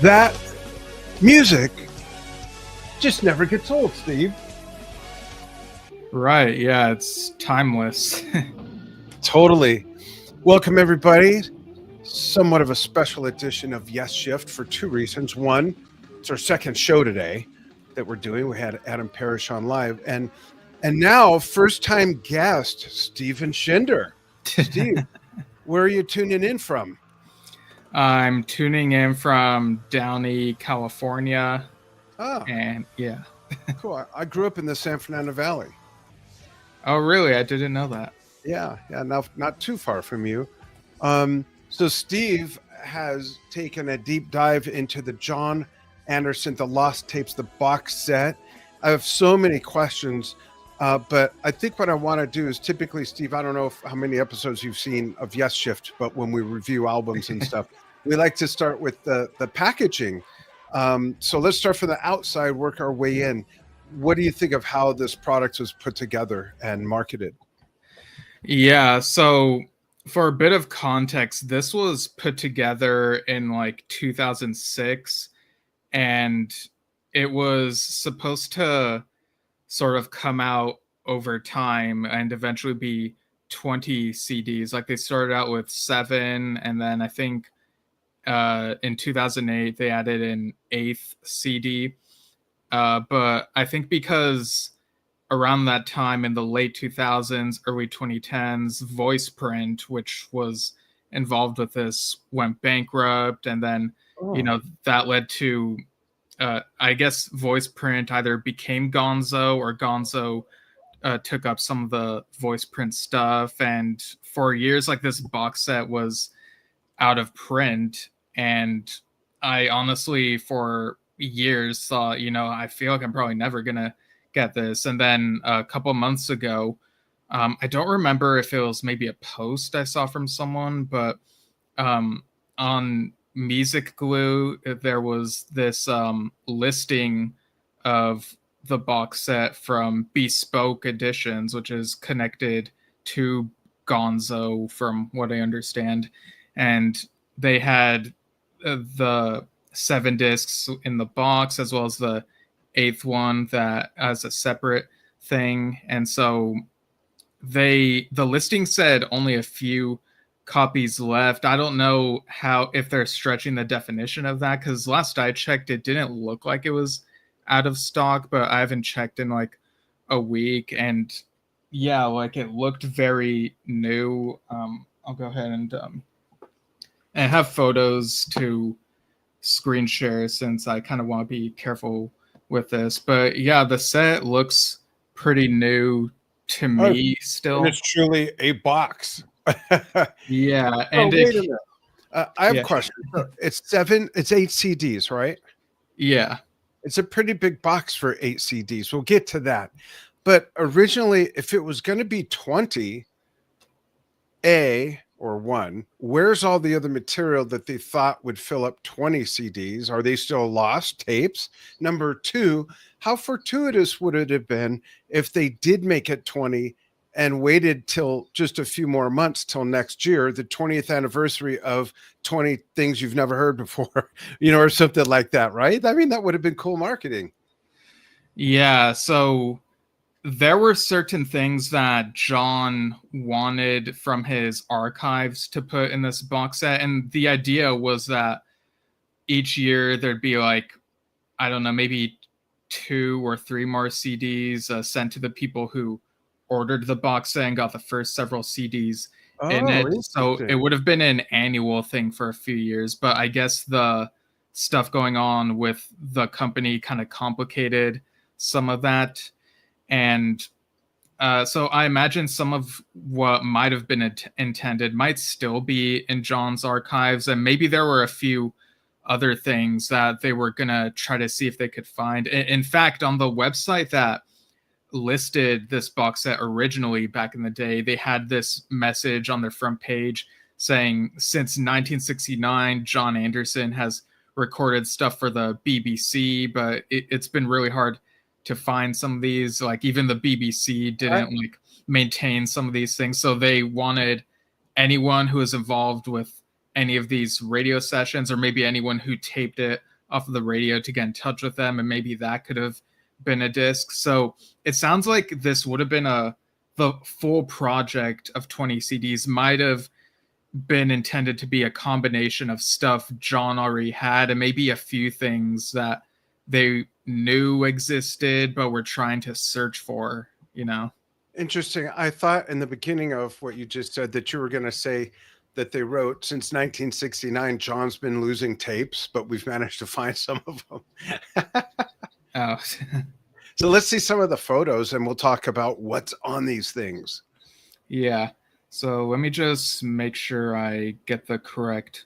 That music just never gets old, Steve. Right, yeah, it's timeless. Totally. Welcome, everybody. Somewhat of a special edition of Yesshift for two reasons. One, it's our second show today that we're doing. We had Adam Parrish on live, and now first-time guest Steven Schinder. Steve, where are you tuning in from? I'm tuning in from Downey, California. Oh, And yeah. cool. I grew up in the San Fernando Valley. Oh, really? I didn't know that. Yeah, not too far from you. So Steve has taken a deep dive into the Jon Anderson, the Lost Tapes, the box set. I have so many questions, but I think what I want to do is typically, Steve, I don't know how many episodes you've seen of Yesshift, but when we review albums and stuff, we like to start with the packaging. So let's start from the outside, work our way in. What do you think of how this product was put together and marketed? Yeah, so for a bit of context, this was put together in like 2006, and it was supposed to sort of come out over time and eventually be 20 CDs. Like they started out with 7, and then I think in 2008 they added an 8th CD. But I think because around that time in the late 2000s, early 2010s, Voice Print, which was involved with this, went bankrupt, and then that led to I guess Voice Print either became Gonzo or Gonzo took up some of the Voice Print stuff, and for years like this box set was out of print. And I honestly for years thought, I feel like I'm probably never gonna get this. And then a couple months ago, I don't remember if it was maybe a post I saw from someone, but on Music Glue there was this listing of the box set from Bespoke Editions, which is connected to Gonzo from what I understand, and they had the 7 discs in the box as well as the 8th one that as a separate thing. And so the listing said only a few copies left. I don't know if they're stretching the definition of that, because last I checked it didn't look like it was out of stock, but I haven't checked in like a week, and yeah, like it looked very new. I'll go ahead and have photos to screen share since I kind of want to be careful with this. But yeah, the set looks pretty new to me still. And it's truly a box. Yeah, and wait a minute. I have a question. It's 8 CDs, right? Yeah. It's a pretty big box for 8 CDs. We'll get to that. But originally, if it was going to be 20, or 1, where's all the other material that they thought would fill up 20 CDs? Are they still lost tapes? Number 2, how fortuitous would it have been if they did make it 20 and waited till just a few more months till next year, the 20th anniversary of 20 Things You've Never Heard Before, or something like that, right? I mean, that would have been cool marketing. Yeah, so there were certain things that Jon wanted from his archives to put in this box set, and the idea was that each year there'd be like, I don't know, maybe 2 or 3 more CDs sent to the people who ordered the box set and got the first several CDs in it. So it would have been an annual thing for a few years, but I guess the stuff going on with the company kind of complicated some of that. And so I imagine some of what might have been intended might still be in Jon's archives, and maybe there were a few other things that they were going to try to see if they could find. In fact, on the website that listed this box set originally back in the day, they had this message on their front page saying, since 1969, Jon Anderson has recorded stuff for the BBC, but it's been really hard to find some of these. Like even the BBC didn't maintain some of these things. So they wanted anyone who was involved with any of these radio sessions, or maybe anyone who taped it off of the radio to get in touch with them, and maybe that could have been a disc. So it sounds like this would have been the full project of 20 CDs might have been intended to be a combination of stuff Jon already had and maybe a few things that they knew existed but were trying to search for, you know. Interesting. I thought in the beginning of what you just said that you were going to say that they wrote since 1969, Jon's been losing tapes, but we've managed to find some of them. Oh. So let's see some of the photos and we'll talk about what's on these things. Yeah. So let me just make sure I get the correct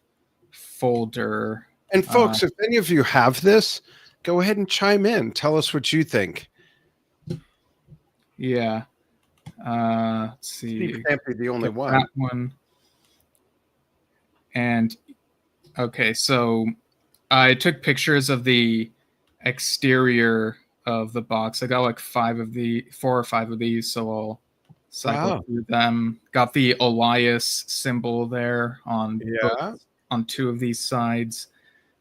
folder. And folks, if any of you have this, go ahead and chime in. Tell us what you think. Yeah. Let's see. Steve can't be the only one. That one. And okay, so I took pictures of the exterior of the box. I got like 4 or 5 of these, so I'll cycle through them. Got the Elias symbol there on 2 of these sides.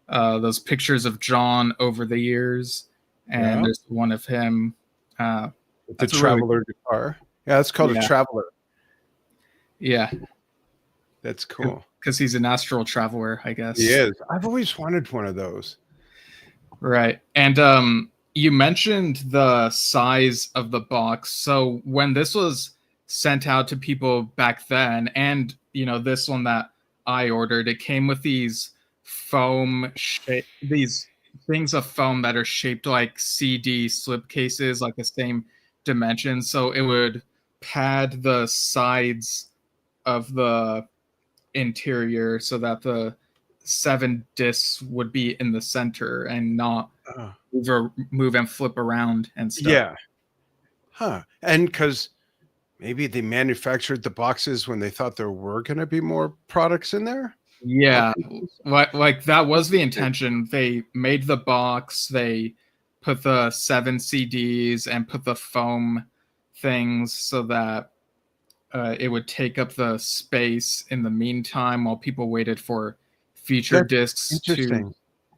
Those pictures of Jon over the years, and there's one of him. The Traveler guitar. Yeah, it's called a Traveler. Yeah. That's cool. Because he's an astral traveler, I guess. He is. I've always wanted one of those. Right. And you mentioned the size of the box. So when this was sent out to people back then, and, you know, this one that I ordered, it came with these these things of foam that are shaped like CD slipcases, like the same dimension. So it would pad the sides of the interior so that the 7 discs would be in the center and not move and flip around and stuff. Yeah. Huh. And because maybe they manufactured the boxes when they thought there were going to be more products in there? Yeah. Like that was the intention. They made the box, they put the 7 CDs and put the foam things so that it would take up the space in the meantime while people waited for future discs to.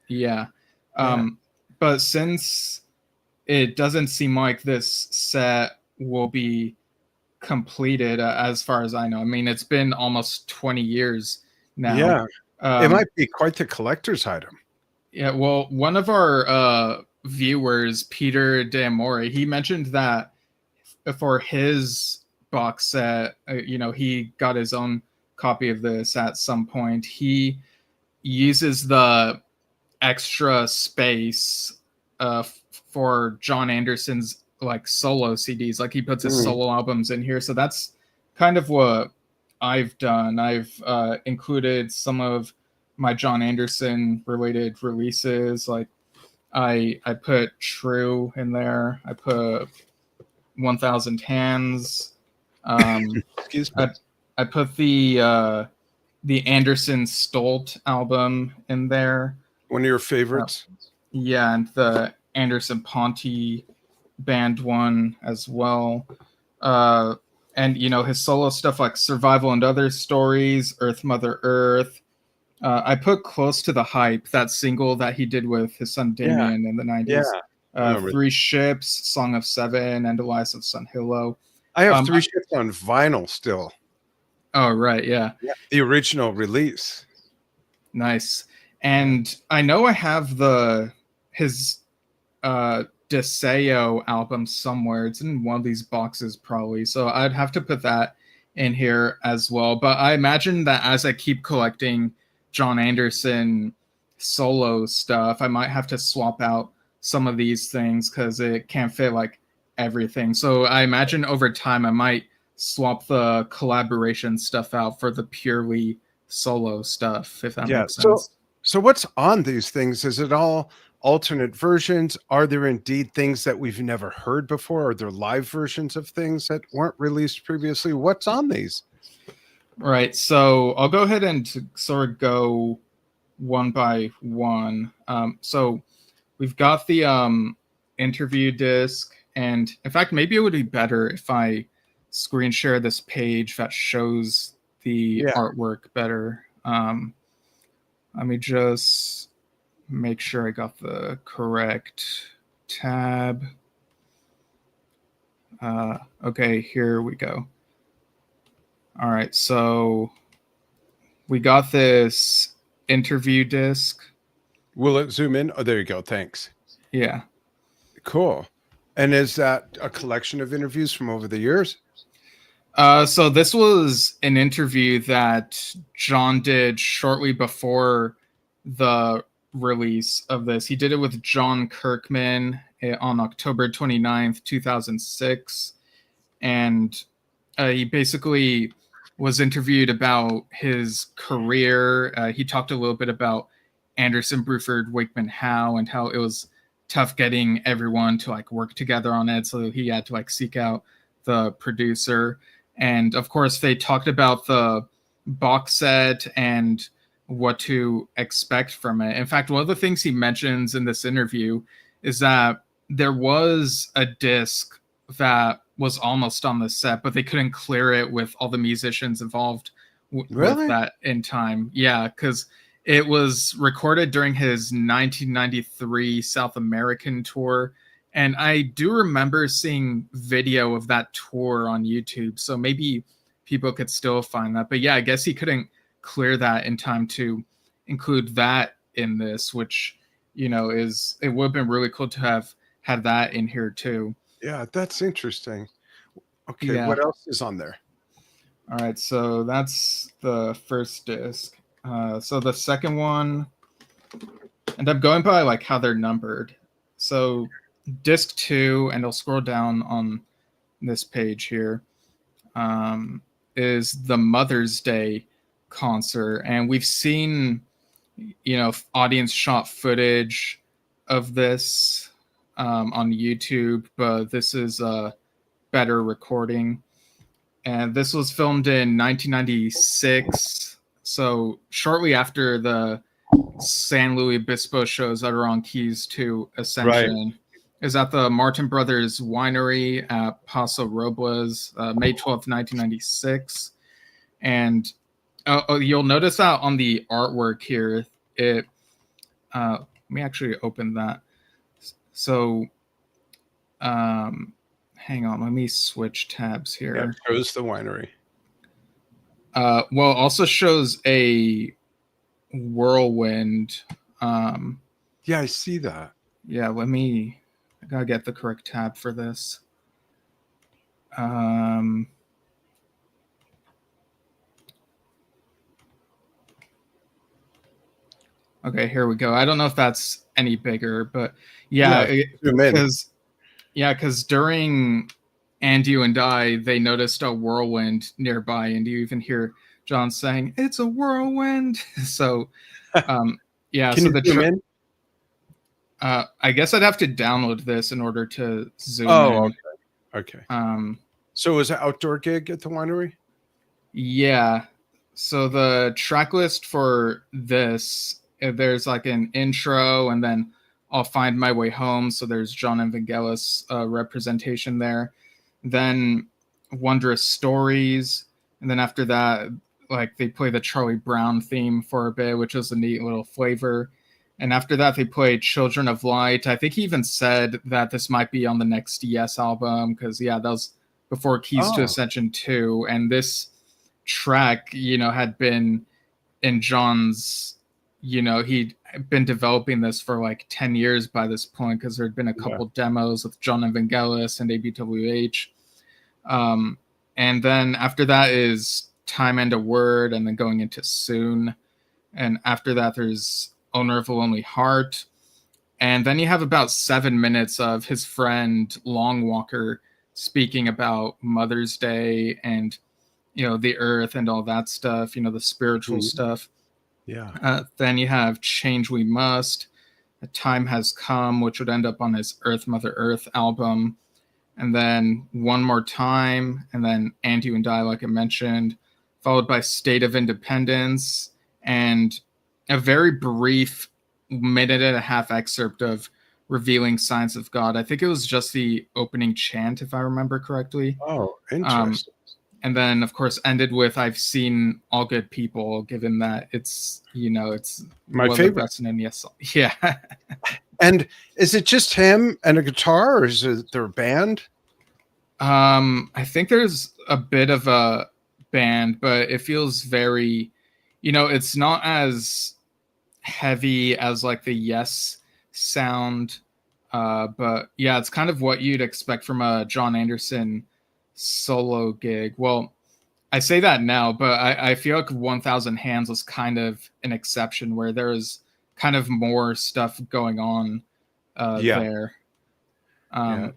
Yeah. But since it doesn't seem like this set will be completed, as far as I know. I mean, it's been almost 20 years now. Yeah. It might be quite the collector's item. Yeah. Well, one of our viewers, Peter D'Amore, he mentioned that for his box set, you know, he got his own copy of this at some point. He uses the extra space for Jon Anderson's like solo CDs, like he puts his solo albums in here. So that's kind of what I've done. I've included some of my Jon Anderson related releases. Like I put True in there. I put 1000 Hands. Excuse me. I put the Anderson Stolt album in there. One of your favorites? Yeah, and the Anderson Ponte band one as well. And, you know, his solo stuff like Survival and Other Stories, Earth, Mother Earth. I put Close to the Hype, that single that he did with his son Damien in the 90s. Yeah. 3 Ships, Song of Seven, and Elias of Sun Hillo. I have 3 Ships on vinyl still. Oh, right, yeah. The original release. Nice. And I know I have his Deseo album somewhere. It's in one of these boxes probably. So I'd have to put that in here as well. But I imagine that as I keep collecting Jon Anderson solo stuff, I might have to swap out some of these things because it can't fit like everything. So I imagine over time I might swap the collaboration stuff out for the purely solo stuff, if that makes sense. So what's on these things? Is it all alternate versions? Are there indeed things that we've never heard before? Are there live versions of things that weren't released previously? What's on these? Right. So I'll go ahead and sort of go one by one. So we've got the interview disc. And in fact, maybe it would be better if I screen share this page that shows the artwork better. Let me just make sure I got the correct tab. Okay, here we go. All right, so we got this interview disc. Will it zoom in? Oh, there you go. Thanks. Yeah. Cool. And is that a collection of interviews from over the years? So this was an interview that Jon did shortly before the release of this. He did it with John Kirkman on October 29th, 2006. And he basically was interviewed about his career. He talked a little bit about Anderson, Bruford, Wakeman Howe, and how it was tough getting everyone to like work together on it. So he had to like seek out the producer. And of course, they talked about the box set and what to expect from it. In fact, one of the things he mentions in this interview is that there was a disc that was almost on the set, but they couldn't clear it with all the musicians involved with Really? that in time. Yeah, because it was recorded during his 1993 South American tour. And I do remember seeing video of that tour on YouTube. So maybe people could still find that. But yeah, I guess he couldn't clear that in time to include that in this, which, you know, it would have been really cool to have had that in here too. Yeah, that's interesting. Okay, Yeah. what else is on there? All right. So that's the first disc. So the second one, and I'm going by like how they're numbered. So disc 2, and I'll scroll down on this page here, is the Mother's Day concert. And we've seen, you know, audience shot footage of this on YouTube, but this is a better recording. And this was filmed in 1996. So shortly after the San Luis Obispo shows that are on Keys to Ascension. Is at the Martin Brothers Winery at Paso Robles, May 12th, 1996. And you'll notice that on the artwork here, let me actually open that. So, hang on, let me switch tabs here. Yeah, it shows the winery. Well, also shows a whirlwind. Yeah, I see that. Yeah, I gotta get the correct tab for this. Okay, here we go. I don't know if that's any bigger, but yeah, because during And You and I, they noticed a whirlwind nearby, and you even hear Jon saying, "It's a whirlwind." So, yeah. Can so you zoom in? I guess I'd have to download this in order to zoom in. Oh, okay. So it was an outdoor gig at the winery? Yeah. So the track list for this, there's like an intro, and then I'll Find My Way Home. So there's Jon Evangelis representation there. Then Wondrous Stories. And then after that, like they play the Charlie Brown theme for a bit, which is a neat little flavor. And after that, they played Children of Light. I think he even said that this might be on the next Yes album, because, yeah, that was before Keys to Ascension 2. And this track, you know, had been in Jon's, you know, he'd been developing this for like 10 years by this point, because there had been a couple demos with Jon Evangelis and ABWH. And then after that is Time and a Word, and then going into Soon. And after that, there's Owner of a Lonely Heart. And then you have about 7 minutes of his friend Long Walker speaking about Mother's Day and, you know, the earth and all that stuff, you know, the spiritual stuff. Yeah. Then you have Change We Must, A Time Has Come, which would end up on his Earth, Mother Earth album. And then One More Time, and then And You and I, like I mentioned, followed by State of Independence, and a very brief 1.5-minute excerpt of Revealing Signs of God. I think it was just the opening chant, if I remember correctly. Oh, interesting. and then of course ended with "I've seen all good people," given that it's it's My one of the favorite. best in Yes song. Yeah. And is it just him and a guitar, or is it their band? I think there's a bit of a band, but it feels very, it's not as heavy as like the Yes sound. But yeah, it's kind of what you'd expect from a Jon Anderson solo gig. Well, I say that now, but I feel like 1000 Hands was kind of an exception where there was kind of more stuff going on Yeah. there. Yeah.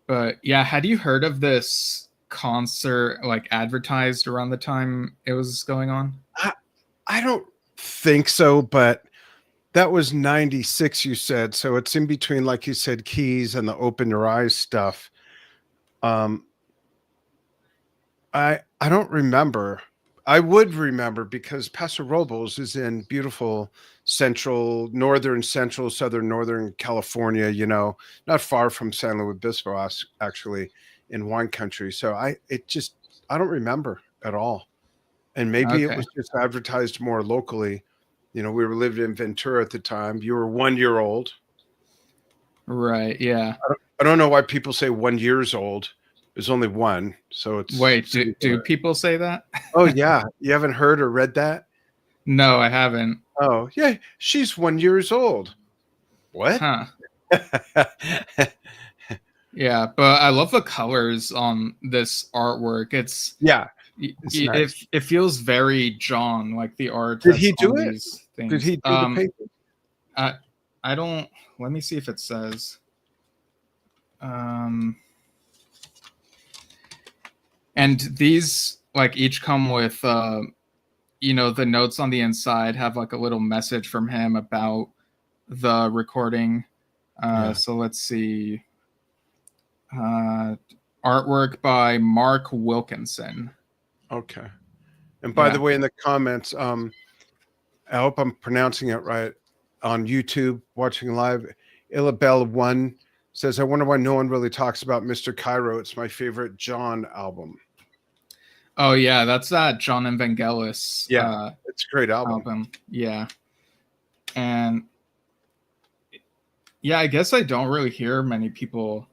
But yeah, had you heard of this concert like advertised around the time it was going on? I don't think so, but that was 96, you said. So it's in between, like you said, Keys and the Open Your Eyes stuff. Um, I don't remember. I would remember because Paso Robles is in beautiful central, southern, northern California, not far from San Luis Obispo, actually, in wine country. So I don't remember at all. And maybe it Okay. was just advertised more locally. We were living in Ventura at the time. You were 1 year old. Right, yeah. I don't know why people say 1 years old. There's only one, so it's Wait, do singular. people say that? Oh yeah, you haven't heard or read that? No, I haven't. Oh yeah, she's 1 years old. What? Huh. Yeah, but I love the colors on this artwork. Yeah, it's nice. It feels very John, like the art Did that's he on do it? these Did things. he do the painting? I I don't. Let me see if it says. Um, and these like each come with the notes on the inside have like a little message from him about the recording. Yeah. So let's see. Artwork by Mark Wilkinson. Okay. And by the Yeah. way, in the comments, I hope I'm pronouncing it right. On YouTube, watching live, Illabelle1 says, "I wonder why no one really talks about Mr. Cairo. It's my favorite John album." Oh yeah, that's that John Evangelis Yeah, it's a great album. Yeah. And yeah, I guess I don't really hear many people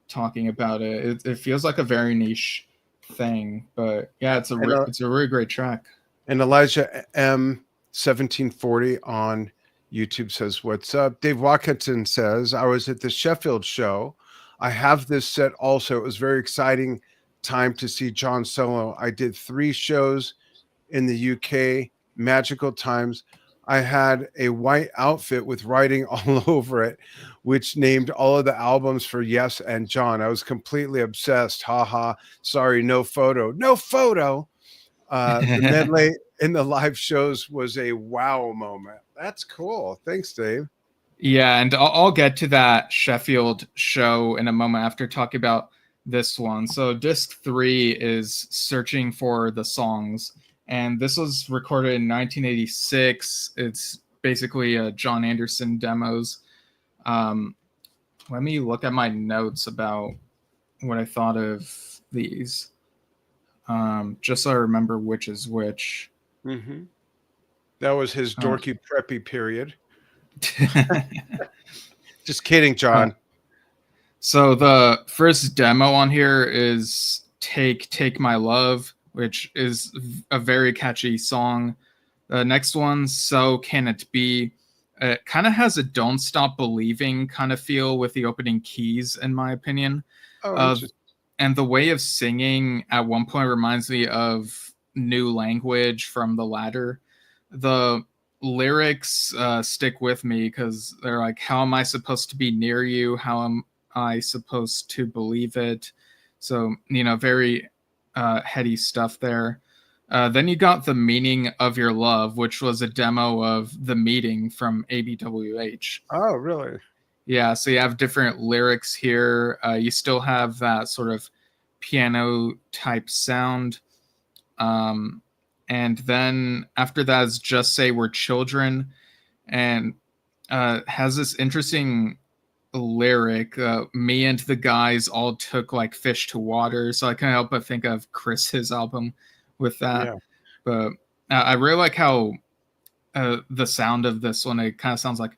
talking about it. It feels like a very niche thing, but yeah, And it's a really great track. And Elijah M 1740 on YouTube says, "What's up?" Dave Watkinson says, "I was at the Sheffield show. I have this set also. It was very exciting time to see John solo. I did 3 shows in the UK, magical times. I had a white outfit with writing all over it, which named all of the albums for Yes and John. I was completely obsessed. Ha ha. Sorry, no photo. No photo." The medley in the live shows was a wow moment. That's cool. Thanks, Dave. Yeah, and I'll get to that Sheffield show in a moment after talking about this one. So disc 3 is Searching for the Songs, and this was recorded in 1986. It's basically a Jon Anderson demos. Let me look at my notes about what I thought of these, just so I remember which is which. Mm-hmm. That was his dorky preppy period. Just kidding, John. So the first demo on here is Take My Love, which is a very catchy song. The next one, So Can It Be, it kind of has a Don't Stop Believing kind of feel with the opening keys, in my opinion. Oh, And the way of singing at one point reminds me of New Language from The Ladder. The lyrics stick with me because they're like, how am I supposed to be near you? How am I supposed to believe it? So, very heady stuff there. Then you got The Meaning of Your Love, which was a demo of The Meeting from ABWH. Oh, really? Yeah, so you have different lyrics here. You still have that sort of piano type sound. And then after that is Just Say We're Children, and has this interesting lyric. Me and the guys all took like fish to water, so I can't help but think of Chris's album with that. Yeah. But I really like how the sound of this one. It kind of sounds like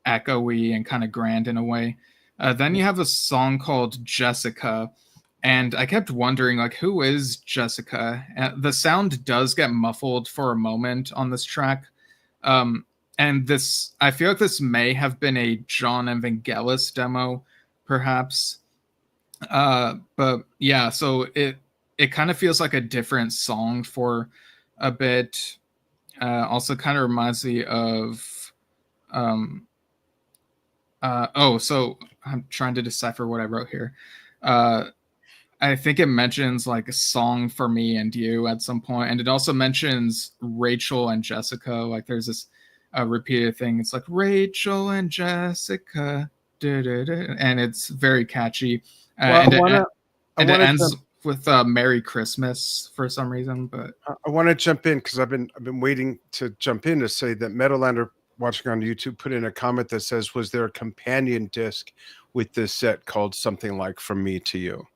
echoey and kind of grand in a way. Then you have a song called Jessica, and I kept wondering, like, who is Jessica? The sound does get muffled for a moment on this track. And this, I feel like this may have been a Jon Evangelis demo, perhaps. But yeah, so it kind of feels like a different song for a bit. Also kind of reminds me of so I'm trying to decipher what I wrote here. I think it mentions like a song for me and you at some point, and it also mentions Rachel and Jessica. Like there's this repeated thing. It's like Rachel and Jessica, and it's very catchy. Well, And it ends with Merry Christmas for some reason. But I want to jump in because I've been waiting to jump in to say that Meadowlander watching on YouTube put in a comment that says, "Was there a companion disc with this set called something like From Me to You?"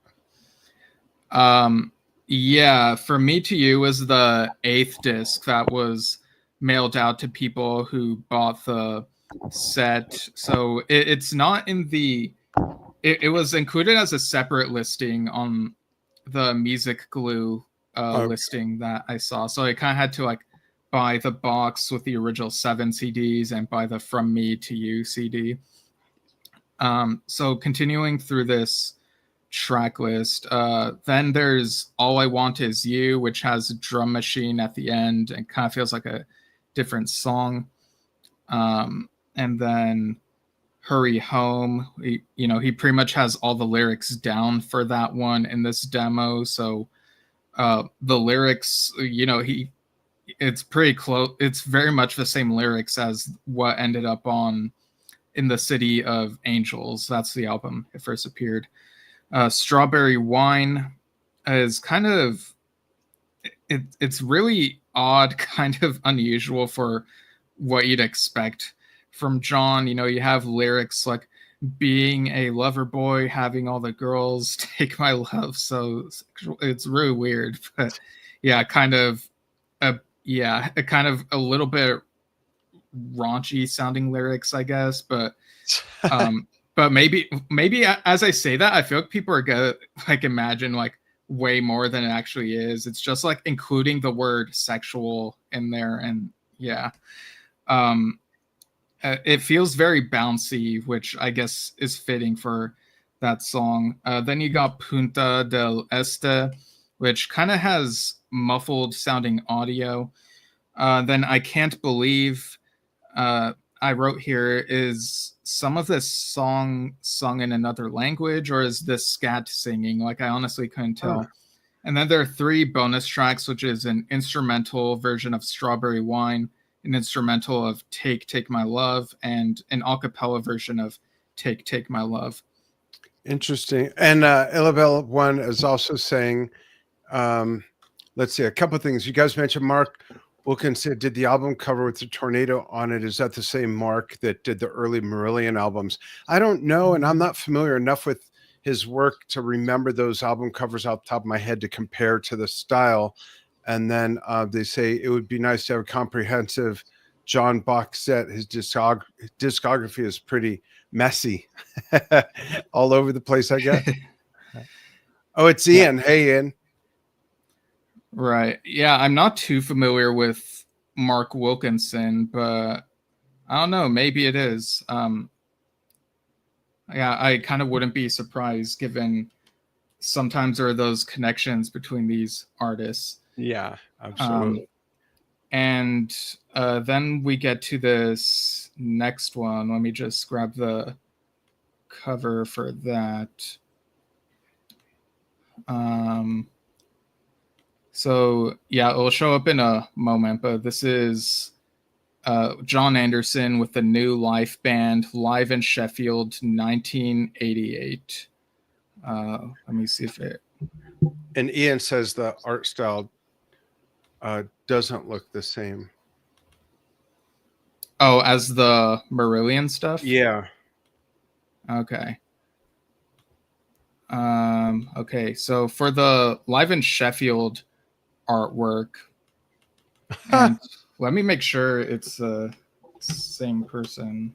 Yeah, From Me to You was the 8th disc that was mailed out to people who bought the set. So it's not in the. It was included as a separate listing on the Music Glue listing that I saw. So I kind of had to like buy the box with the original 7 CDs and buy the From Me to You CD. So continuing through this track list, then there's All I Want Is You, which has a drum machine at the end and kind of feels like a different song. And then Hurry Home, he pretty much has all the lyrics down for that one in this demo. So the lyrics, it's pretty close. It's very much the same lyrics as what ended up on In the City of Angels. That's the album it first appeared. Strawberry Wine is kind of it's really odd, kind of unusual for what you'd expect from Jon. You have lyrics like being a lover boy, having all the girls take my love. So it's really weird, but yeah, kind of a little bit raunchy sounding lyrics, I guess. But but maybe as I say that, I feel like people are gonna like imagine like way more than it actually is. It's just like including the word sexual in there, and yeah. It feels very bouncy, which I guess is fitting for that song. Then you got Punta del Este, which kind of has muffled sounding audio. Then I Can't Believe, I wrote here, is some of this song sung in another language, or is this scat singing? Like, I honestly couldn't tell. And then there are 3 bonus tracks, which is an instrumental version of Strawberry Wine, an instrumental of Take My Love, and an a cappella version of Take My Love. Interesting. And Illabel One is also saying, let's see, a couple of things. You guys mentioned Mark Wilkinson did the album cover with the tornado on it. Is that the same Mark that did the early Marillion albums? I don't know, and I'm not familiar enough with his work to remember those album covers off the top of my head to compare to the style. And then they say it would be nice to have a comprehensive Jon box set. His discography is pretty messy, all over the place, I guess. Oh, it's Ian. Hey, Ian. Right. Yeah, I'm not too familiar with Mark Wilkinson, but I don't know. Maybe it is. Yeah, I kind of wouldn't be surprised given sometimes there are those connections between these artists. Yeah, absolutely. And then we get to this next one. Let me just grab the cover for that. So yeah, it'll show up in a moment, but this is Jon Anderson with the New Life Band live in Sheffield, 1988. Let me see if it. And Ian says the art style doesn't look the same. Oh, as the Marillion stuff? Yeah. Okay. Okay, so for the Live in Sheffield artwork, and let me make sure it's the same person.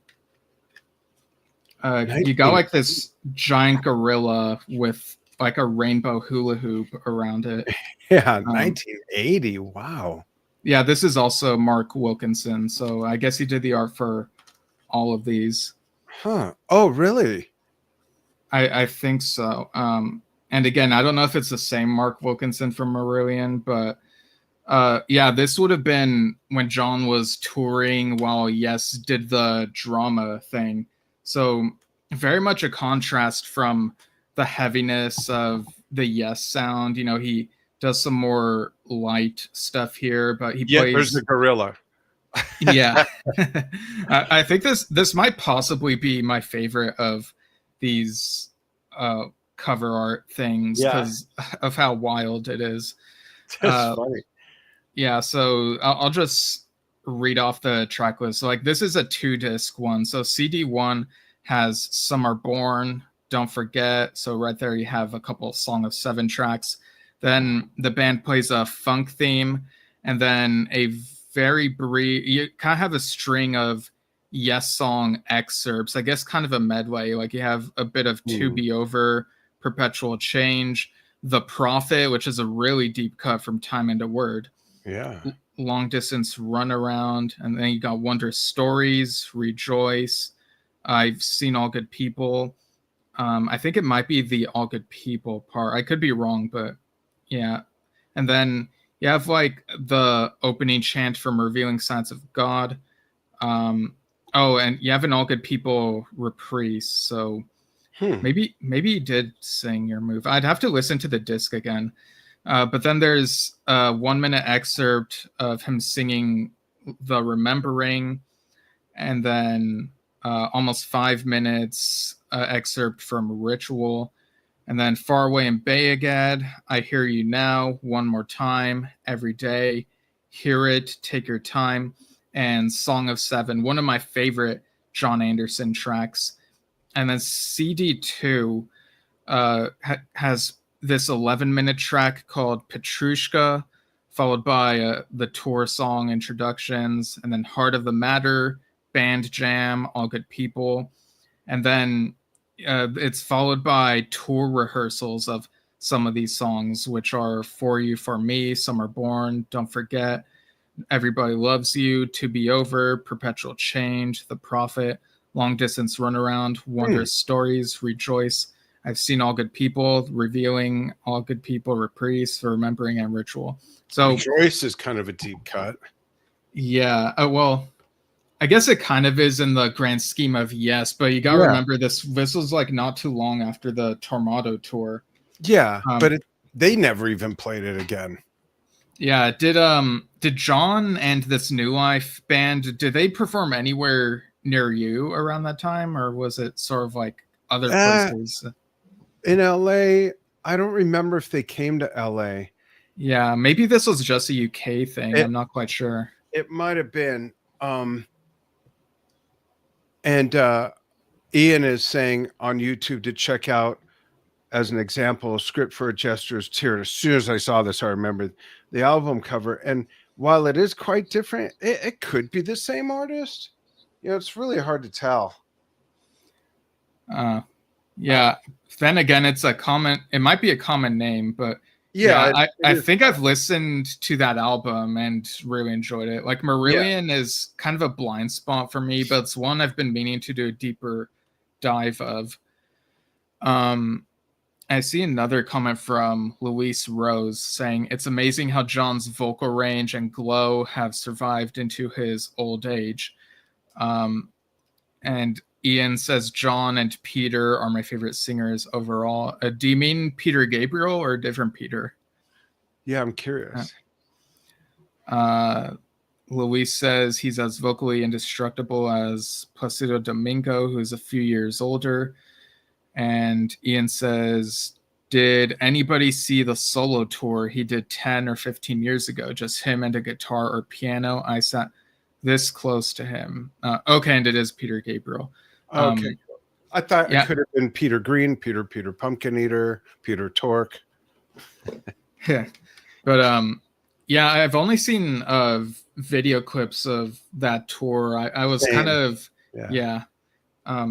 You got 19. like this giant gorilla with like a rainbow hula hoop around it. Yeah, Um, 1980. Wow. yeah, this is also Mark Wilkinson. So I guess he did the art for all of these. Huh. Oh, really? I think so. And again, I don't know if it's the same Mark Wilkinson from Marillion, but yeah, this would have been when John was touring while Yes did the drama thing. So very much a contrast from the heaviness of the Yes sound. You know, he does some more light stuff here, but he Yet there's a plays. gorilla. Yeah, I think this might possibly be my favorite of these uh, cover art things Yeah, because of how wild it is. that's Uh, funny. yeah, so I'll just read off the track list. So, like, this is a 2-disc one. So CD1 has Some Are Born, Don't Forget. So right there you have a couple Song of Seven tracks. Then the band plays a funk theme, and then a very brief. You kind of have a string of Yes song excerpts. I guess kind of a medley. Like you have a bit of To Be Over, Perpetual Change, The Prophet, which is a really deep cut from Time into Word. Yeah. Long Distance Runaround, and then you got Wonder Stories, Rejoice. I've Seen All Good People. I think it might be the All Good People part. I could be wrong, but yeah. And then you have like the opening chant from Revealing Signs of God. Oh, and you have an All Good People reprise. So maybe he did sing your move. I'd have to listen to the disc again. But then there's a 1-minute excerpt of him singing the Remembering, and then almost 5 minutes excerpt from Ritual, and then Far Away in Bayagad, I Hear You Now, One More Time, Every Day, Hear It, Take Your Time, and Song of Seven, one of my favorite Jon Anderson tracks. And then CD2 has this 11-minute track called Petrushka, followed by the tour song introductions, and then Heart of the Matter, Band Jam, All Good People. And then it's followed by tour rehearsals of some of these songs, which are For You, For Me, Some Are Born, Don't Forget, Everybody Loves You, To Be Over, Perpetual Change, The Prophet, Long Distance Runaround, Wondrous Stories, Rejoice, I've Seen All Good People, Revealing All Good People, Reprise, Remembering, and Ritual. So Rejoice is kind of a deep cut. Yeah. Well, I guess it kind of is in the grand scheme of Yes, but you got to remember this was like not too long after the Tornado tour. Yeah, but they never even played it again. Yeah, did John and this New Life band, did they perform anywhere near you around that time, or was it sort of like other places? In LA, I don't remember if they came to LA. Yeah, maybe this was just a UK thing. I'm not quite sure. It might have been. And Ian is saying on YouTube to check out, as an example, Script for a Jester's Tear. As soon as I saw this, I remembered the album cover. And while it is quite different, it could be the same artist. You know, it's really hard to tell. Yeah. Then again, it's a common. It might be a common name, but yeah, I think I've listened to that album and really enjoyed it. Like Marillion is kind of a blind spot for me, but it's one I've been meaning to do a deeper dive of. I see another comment from Luis Rose saying it's amazing how John's vocal range and glow have survived into his old age. And Ian says John and Peter are my favorite singers overall. Do you mean Peter Gabriel or a different Peter? Yeah, I'm curious. Luis says he's as vocally indestructible as Placido Domingo, who's a few years older. And Ian says, did anybody see the solo tour he did 10 or 15 years ago? Just him and a guitar or piano. I sat this close to him. Okay, and it is Peter Gabriel. Okay. I thought it Yeah. could have been Peter Green, Peter Pumpkin Eater, Peter Tork. Yeah. But yeah, I've only seen video clips of that tour. I was Same. kind of Yeah. yeah.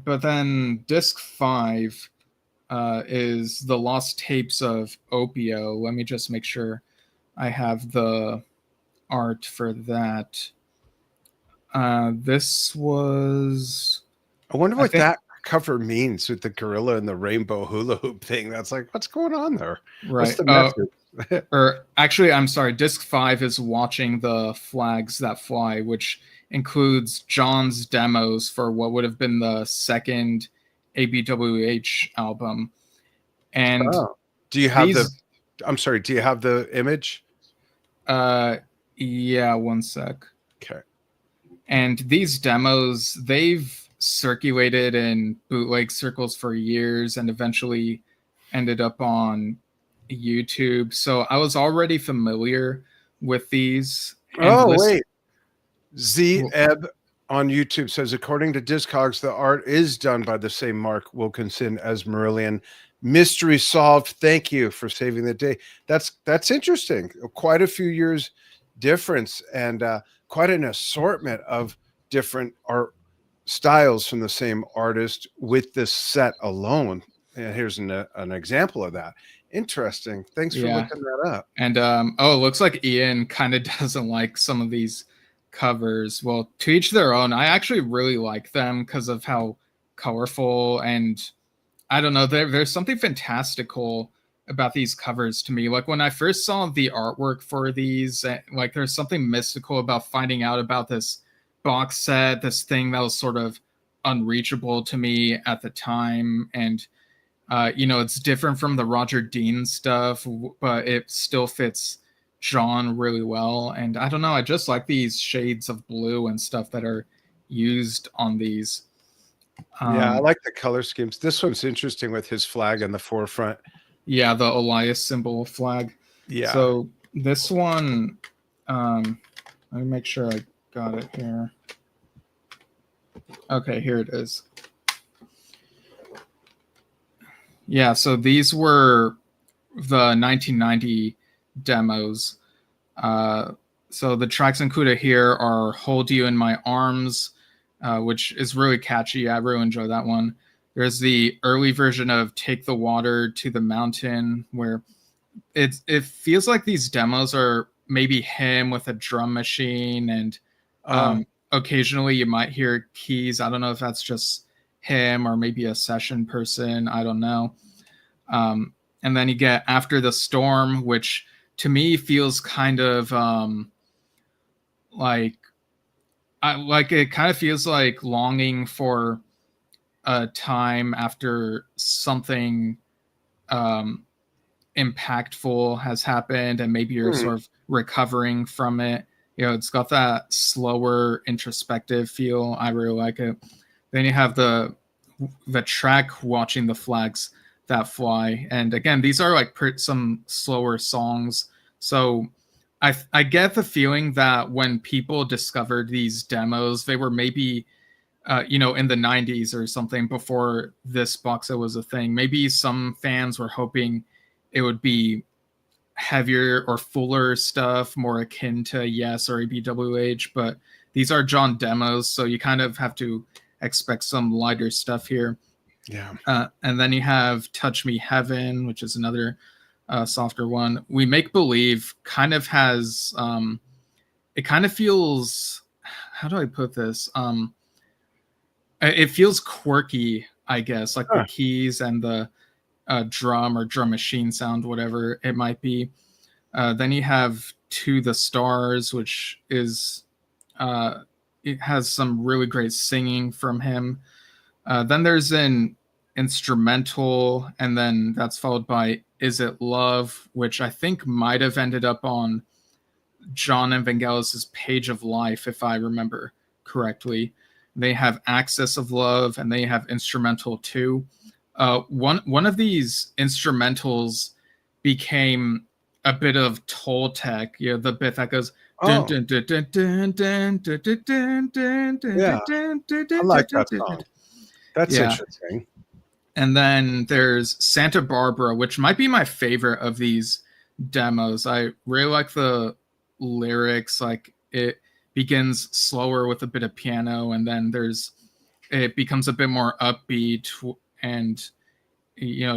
But then disc 5 is the lost tapes of Opio. Let me just make sure I have the art for that. This was, I wonder I what think, that cover means with the gorilla and the rainbow hula hoop thing. That's like, what's going on there? What's right. the message? Or actually, I'm sorry. Disc 5 is Watching the Flags That Fly, which includes John's demos for what would have been the second ABWH album. And do you have these, I'm sorry, do you have the image? Yeah, one sec. Okay. And these demos, they've circulated in bootleg circles for years and eventually ended up on YouTube. So I was already familiar with these. And Wait. Z Ebb on YouTube says, according to Discogs, the art is done by the same Mark Wilkinson as Marillion. Mystery solved. Thank you for saving the day. That's interesting. Quite a few years difference, and quite an assortment of different art styles from the same artist with this set alone. And here's an example of that. Interesting. Thanks for looking that up. And it looks like Ian kind of doesn't like some of these covers. Well, to each their own. I actually really like them because of how colorful, and I don't know, there's something fantastical about these covers to me. Like when I first saw the artwork for these, like there's something mystical about finding out about this box set, this thing that was sort of unreachable to me at the time. And it's different from the Roger Dean stuff, but it still fits Jon really well. And I don't know, I just like these shades of blue and stuff that are used on these. Yeah, I like the color schemes. This one's interesting with his flag in the forefront. Yeah, the Elias symbol flag. Yeah. So this one, let me make sure I got it here. Okay, here it is. Yeah, so these were the 1990 demos. So the tracks included here are Hold You in My Arms, which is really catchy. I really enjoy that one. There's the early version of Take the Water to the Mountain, where it feels like these demos are maybe him with a drum machine, and occasionally you might hear keys. I don't know if that's just him or maybe a session person. I don't know. And then you get After the Storm, which to me feels kind of like it kind of feels like longing for a time after something impactful has happened, and maybe you're sort of recovering from it. It's got that slower introspective feel. I really like it. Then you have the track Watching the Flags That Fly, and again, these are like some slower songs. So I get the feeling that when people discovered these demos, they were maybe in the 90s or something, before this box set was a thing. Maybe some fans were hoping it would be heavier or fuller stuff, more akin to Yes or ABWH, but these are Jon demos, so you kind of have to expect some lighter stuff here. Yeah. And then you have Touch Me Heaven, which is another softer one. We Make Believe kind of has it kind of feels, how do I put this? It feels quirky, I guess, like the keys and the drum or drum machine sound, whatever it might be. Then you have To the Stars, which is it has some really great singing from him. Then there's an instrumental, and then that's followed by Is It Love, which I think might have ended up on Jon Evangelis's Page of Life, if I remember correctly. They have Access of Love, and they have Instrumental 2. One of these instrumentals became a bit of Toltec, the bit that goes I like that song. That's Yeah. interesting. And then there's Santa Barbara, which might be my favorite of these demos. I really like the lyrics. Like, it begins slower with a bit of piano, and then it becomes a bit more upbeat, and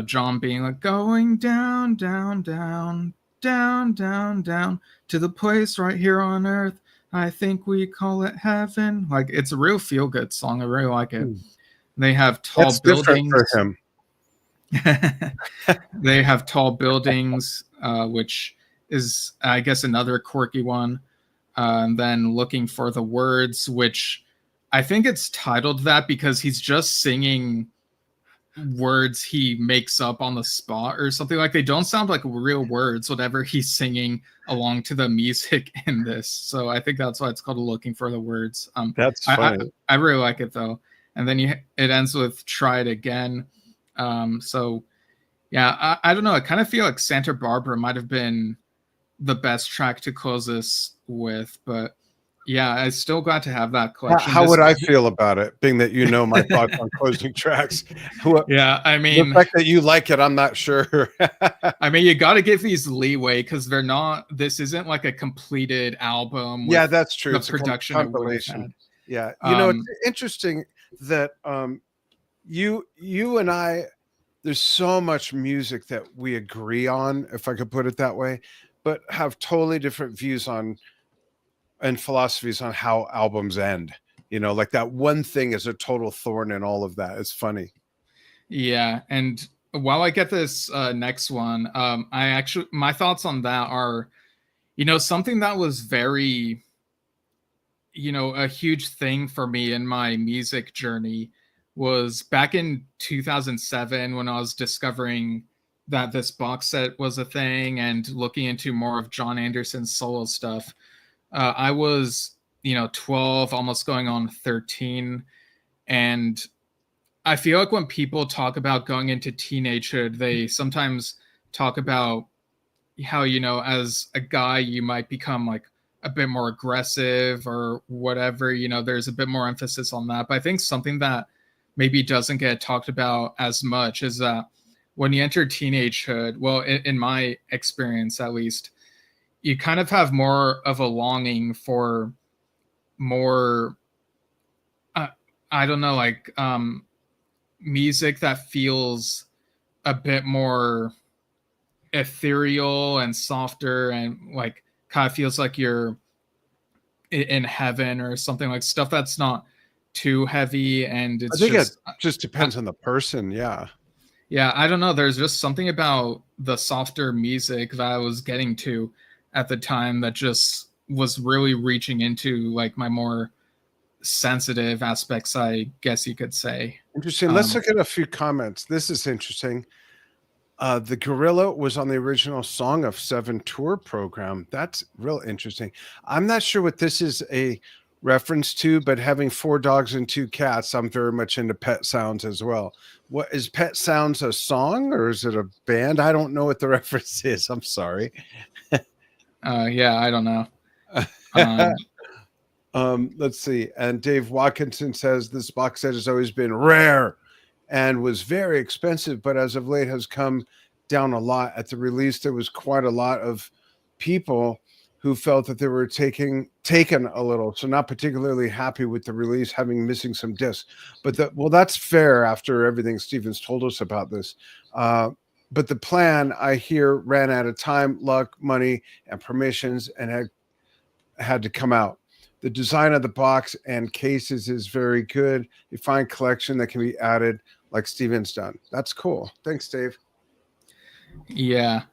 Jon being like, going down, down, down, down, down, down to the place right here on earth. I think we call it heaven. Like, it's a real feel good song. I really like it. They have tall That's different buildings. for him. They have tall buildings, which is, I guess, another quirky one. And then looking for the words, which I think it's titled that because he's just singing words he makes up on the spot or something. Like, they don't sound like real words, whatever he's singing along to the music in this. So I think that's why it's called Looking for the Words. That's funny. I really like it though. And then it ends with Try It Again. So yeah, I don't know. I kind of feel like Santa Barbara might have been the best track to close this with, but yeah, I'm still glad to have that collection. How would I feel about it, being that my thoughts on closing tracks? Yeah, I mean, the fact that you like it, I'm not sure. I mean, you got to give these leeway because this isn't like a completed album. Yeah, that's true. The it's production a compilation. Yeah, it's interesting that you and I, there's so much music that we agree on, if I could put it that way, but have totally different views on and philosophies on how albums end. Like that one thing is a total thorn in all of that. It's funny. Yeah, and while I get this next one, my thoughts on that are, something that was very, a huge thing for me in my music journey was back in 2007 when I was discovering that this box set was a thing and looking into more of Jon Anderson's solo stuff. I was, 12, almost going on 13. And I feel like when people talk about going into teenagehood, they sometimes talk about how, as a guy, you might become like a bit more aggressive or whatever. There's a bit more emphasis on that. But I think something that maybe doesn't get talked about as much is that when you enter teenagehood, well, in my experience at least, you kind of have more of a longing for more, I don't know, like music that feels a bit more ethereal and softer and like kind of feels like you're in heaven or something, like stuff that's not too heavy. And it's it just depends on the person. Yeah. Yeah, I don't know. There's just something about the softer music that I was getting to at the time that just was really reaching into like my more sensitive aspects, I guess you could say. Interesting. Let's look at a few comments. This is interesting. The gorilla was on the original Song of Seven tour program. That's real interesting. I'm not sure what this is a reference to, but having 4 dogs and 2 cats, I'm very much into Pet Sounds as well. What is Pet Sounds, a song or is it a band? I don't know what the reference is. I'm sorry. Yeah, I don't know. Let's see. And Dave Watkinson says this box set has always been rare and was very expensive, but as of late has come down a lot. At the release, there was quite a lot of people who felt that they were taken a little, so not particularly happy with the release, having missing some discs. But that's fair after everything Steven's told us about this. But the plan, I hear, ran out of time, luck, money, and permissions, and had to come out. The design of the box and cases is very good. A fine collection that can be added like Steven's done. That's cool. Thanks, Dave. Yeah.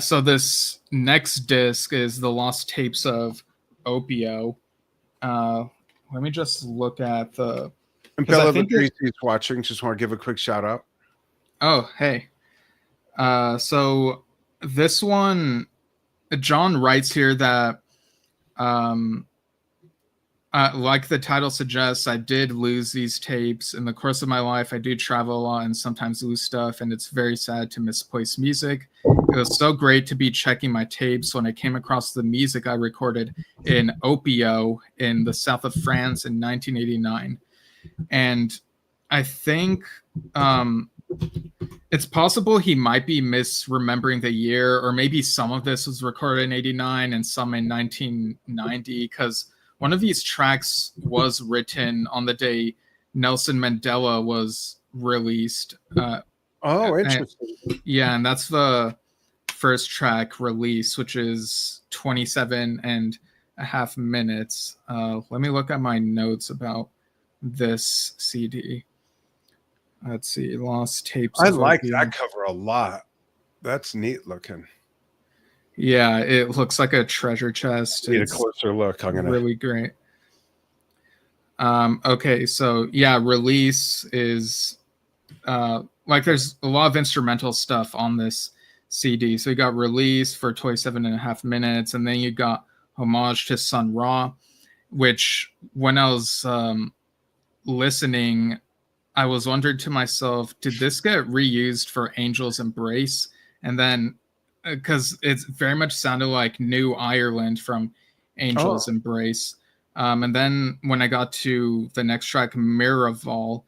So this next disc is the Lost Tapes of Opio. Let me just look at the... And Bella Latrice is watching. Just want to give a quick shout out. Oh, hey. So this one, Jon writes here that like the title suggests, I did lose these tapes in the course of my life. I do travel a lot and sometimes lose stuff, and it's very sad to misplace music. It was so great to be checking my tapes when I came across the music I recorded in Opio in the south of France in 1989. And I think it's possible he might be misremembering the year, or maybe some of this was recorded in 89 and some in 1990, because one of these tracks was written on the day Nelson Mandela was released. Interesting. And that's the first track release, which is 27 and a half minutes. Let me look at my notes about this CD. Let's see, Lost Tapes. I like that cover a lot. That's neat looking. Yeah, it looks like a treasure chest. Need a closer look. I'm gonna really great. Okay, so yeah, release is like there's a lot of instrumental stuff on this CD. So you got release for 27.5 minutes, and then you got homage to Sun Ra, which when I was listening, I was wondering to myself, did this get reused for Angel's Embrace? And then because it's very much sounded like New Ireland from Angel's Embrace. And then when I got to the next track, Miraval,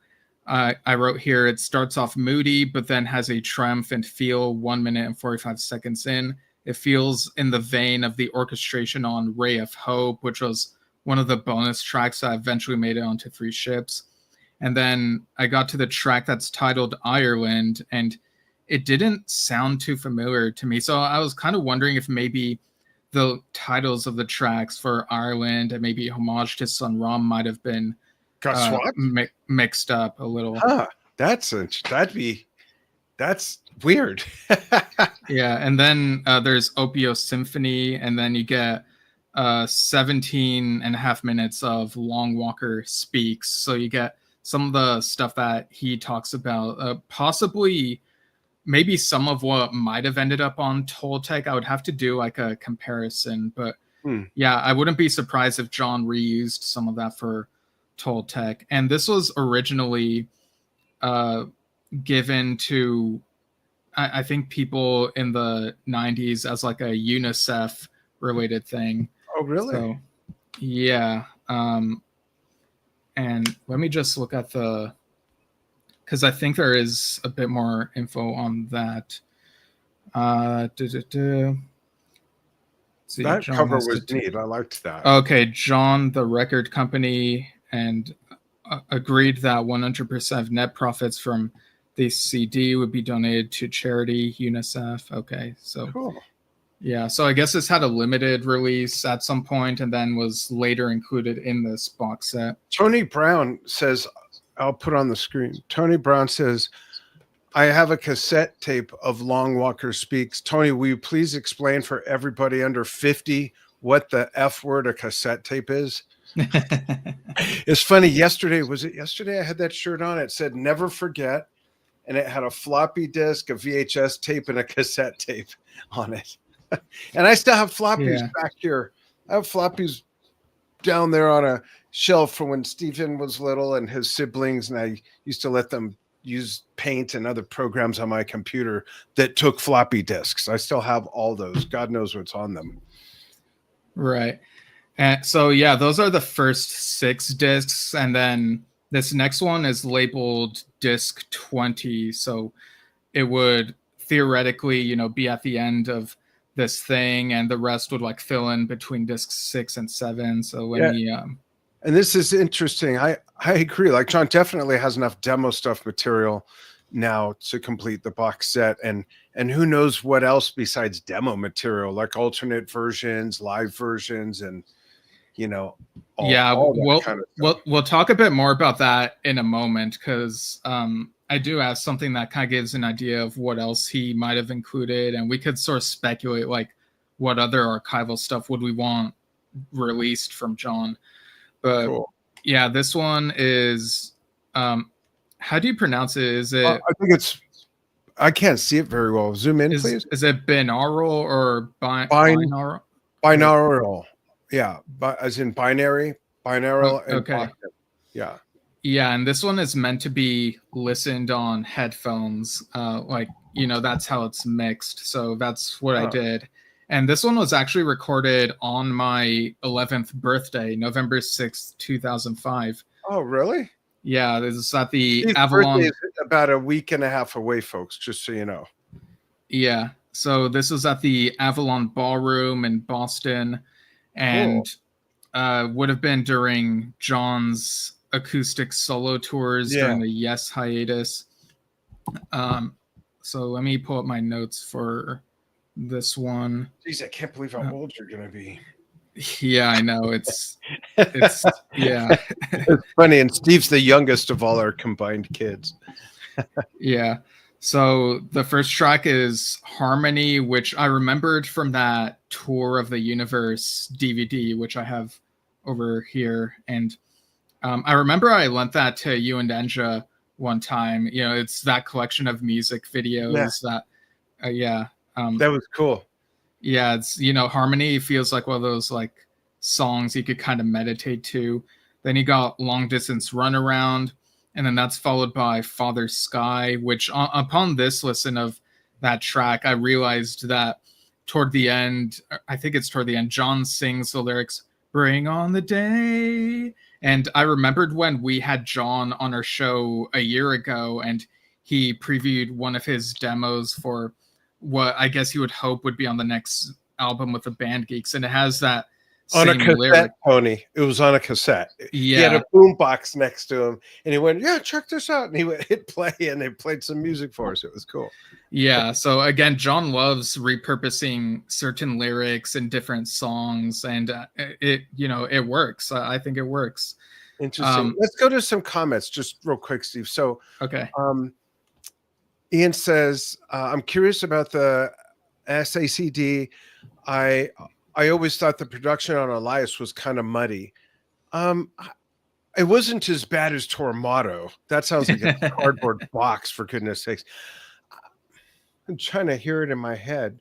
I wrote here, it starts off moody, but then has a triumphant feel 1 minute and 45 seconds in. It feels in the vein of the orchestration on Ray of Hope, which was one of the bonus tracks that eventually made it onto Three Ships. And then I got to the track that's titled Ireland, and it didn't sound too familiar to me. So I was kind of wondering if maybe the titles of the tracks for Ireland and maybe homage to Sun Ra might have been mixed up a little. Huh. That's weird. Yeah, and then there's Opio Symphony, and then you get 17.5 minutes of Long Walker Speaks. So you get some of the stuff that he talks about, possibly maybe some of what might have ended up on Toltec. I would have to do like a comparison, but yeah, I wouldn't be surprised if John reused some of that for Toltec. And this was originally given to, I think, people in the 90s as like a UNICEF related thing. Oh, really? So, yeah. And let me just look at because I think there is a bit more info on that. See, that cover was neat. I liked that. Okay, John, the record company, and agreed that 100% of net profits from the CD would be donated to charity UNICEF. Okay, so cool. Yeah, so I guess this had a limited release at some point and then was later included in this box set. Tony Brown says, I'll put on the screen. Tony Brown says, I have a cassette tape of Long Walker Speaks. Tony, will you please explain for everybody under 50 what the F word a cassette tape is? It's funny. Was it yesterday I had that shirt on? It said, never forget. And it had a floppy disk, a VHS tape, and a cassette tape on it. And I still have floppies back here. I have floppies down there on a shelf from when Stephen was little and his siblings, and I used to let them use Paint and other programs on my computer that took floppy disks. I still have all those. God knows what's on them. Right. And so, yeah, those are the first 6 discs. And then this next one is labeled disc 20. So it would theoretically, be at the end of this thing, and the rest would like fill in between discs 6 and 7. So when and this is interesting. I agree. Like, John definitely has enough demo stuff material now to complete the box set, and who knows what else besides demo material, like alternate versions, live versions, and we'll talk a bit more about that in a moment, because I do have something that kind of gives an idea of what else he might have included, and we could sort of speculate like what other archival stuff would we want released from John. But cool. Yeah, this one is how do you pronounce it? Is it I think I can't see it very well. Zoom in, please. Is it binaural or binaural? Binaural. Yeah, as in binary, binaural, and okay. Yeah. Yeah, and this one is meant to be listened on headphones. That's how it's mixed. So that's what I did. And this one was actually recorded on my 11th birthday, November 6th, 2005. Oh, really? Yeah, this is at the Steve's birthday Avalon. is about a week and a half away, folks, just so you know. Yeah, so this was at the Avalon Ballroom in Boston, and would have been during John's acoustic solo tours Yeah. during the Yes hiatus. So let me pull up my notes for this one. Jeez, I can't believe how old you're gonna be. Yeah, I know. It's yeah. It's funny, and Steve's the youngest of all our combined kids. Yeah. So the first track is Harmony, which I remembered from that Tour of the Universe DVD, which I have over here. And I remember I lent that to you and Enja one time. You know, it's that collection of music videos that, yeah. That was cool. Yeah, it's, you know, Harmony feels like one of those like songs you could kind of meditate to. Then you got Long Distance Runaround, and then that's followed by Father Sky, which upon this listen of that track, I realized that toward the end, I think it's toward the end, John sings the lyrics, "Bring on the day." And I remembered when we had John on our show a year ago, and he previewed one of his demos for what I guess you would hope would be on the next album with the Band Geeks, and it has that On a same cassette, lyric. Tony. It was on a cassette. Yeah. He had a boom box next to him, and he went, "Yeah, check this out." And he went, hit play, and they played some music for us. It was cool. Yeah. So again, John loves repurposing certain lyrics in different songs, and it, you know, it works. I think it works. Interesting. Let's go to some comments just real quick, Steve. So, okay. Ian says, "I'm curious about the SACD. I always thought the production on Elias was kind of muddy. It wasn't as bad as Tormato. That sounds like a cardboard box, for goodness sakes. I'm trying to hear it in my head,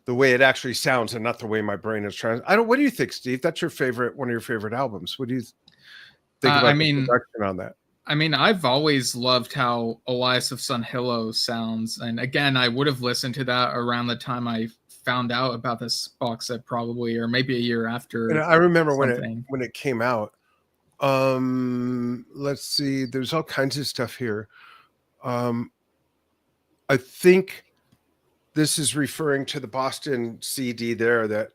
the way it actually sounds, and not the way my brain is trying. What do you think, Steve? That's your favorite, one of your favorite albums. What do you think about the production on that? I mean, I've always loved how Elias of Sun Hillow sounds. And again, I would have listened to that around the time I found out about this box set, probably, or maybe a year after. And I remember when it came out. Let's see, there's all kinds of stuff here. I think this is referring to the Boston CD there, that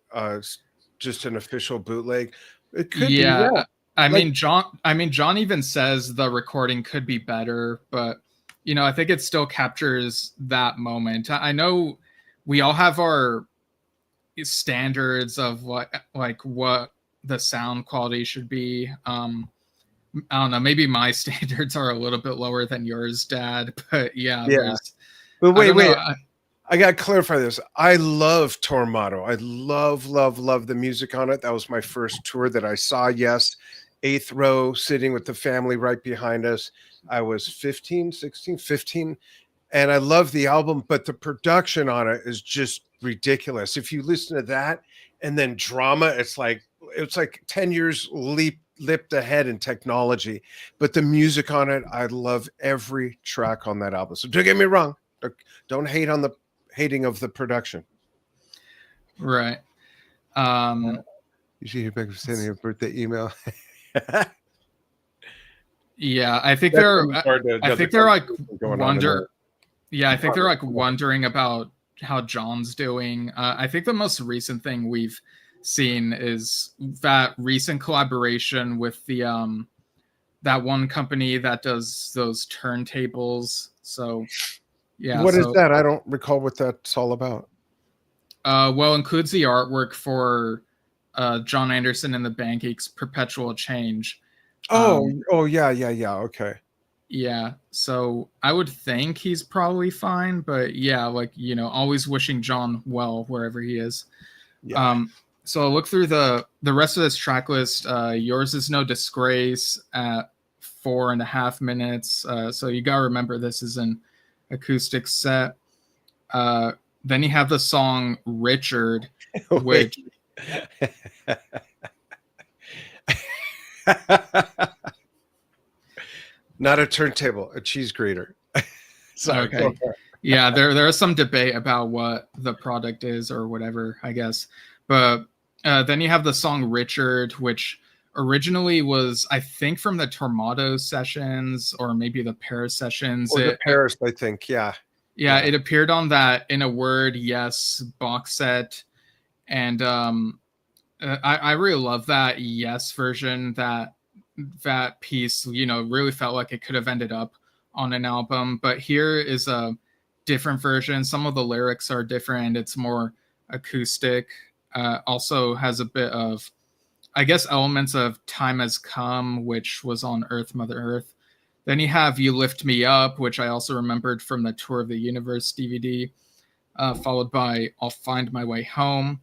just an official bootleg. It could be, yeah. I mean, John even says the recording could be better, but you know, I think it still captures that moment. I know we all have our standards of what the sound quality should be. I don't know, maybe my standards are a little bit lower than yours, Dad, but yeah. But wait. I got to clarify this. I love Tormato. I love the music on it. That was my first tour that I saw. Yes. 8th row, sitting with the family right behind us. I was 15. And I love the album, but the production on it is just ridiculous. If you listen to that and then Drama, it's like 10 years leaped ahead in technology. But the music on it, I love every track on that album. So don't get me wrong. Don't hate on the hating of the production. Right. You should hear back from sending a birthday email. Yeah, I think they're like wondering about how John's doing. I think the most recent thing we've seen is that recent collaboration with the that one company that does those turntables. So yeah. What is that? I don't recall what that's all about. Well, includes the artwork for Jon Anderson and the Band Geeks' Perpetual Change. Yeah. Okay. Yeah. So I would think he's probably fine, but yeah, like, you know, always wishing John well wherever he is. Yeah. So I'll look through the rest of this track list. Yours Is No Disgrace at 4.5 minutes. So you gotta remember this is an acoustic set. Then you have the song Richard, which not a turntable, a cheese grater. Sorry. Okay. Yeah, there is some debate about what the product is or whatever, I guess. But then you have the song Richard, which originally was, I think, from the Tormato sessions or maybe the Paris sessions. Or the Paris, I think. Yeah. Yeah, it appeared on that In a Word, Yes box set. And I really love that Yes version. That piece, really felt like it could have ended up on an album. But here is a different version. Some of the lyrics are different. It's more acoustic. Also has a bit of, I guess, elements of Time Has Come, which was on Earth, Mother Earth. Then you have You Lift Me Up, which I also remembered from the Tour of the Universe DVD, followed by I'll Find My Way Home.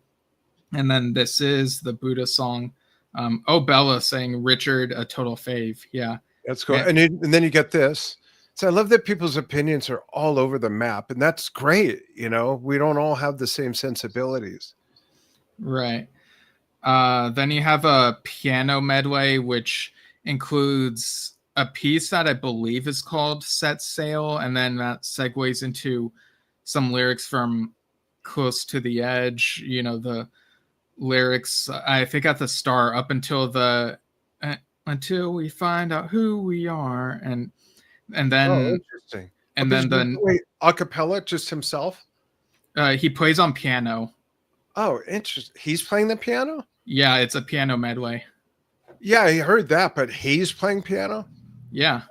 And then this is the Buddha song. Oh, Bella saying Richard, a total fave. Yeah. That's cool. And then you get this. So I love that people's opinions are all over the map. And that's great. We don't all have the same sensibilities. Right. Then you have a piano medley, which includes a piece that I believe is called Set Sail, and then that segues into some lyrics from Close to the Edge. The lyrics, I think, at the start, up until until we find out who we are, and then interesting. And then wait, a cappella, just himself? He plays on piano. Oh, interesting. He's playing the piano? Yeah, it's a piano medley. Yeah, I heard that, but he's playing piano? Yeah.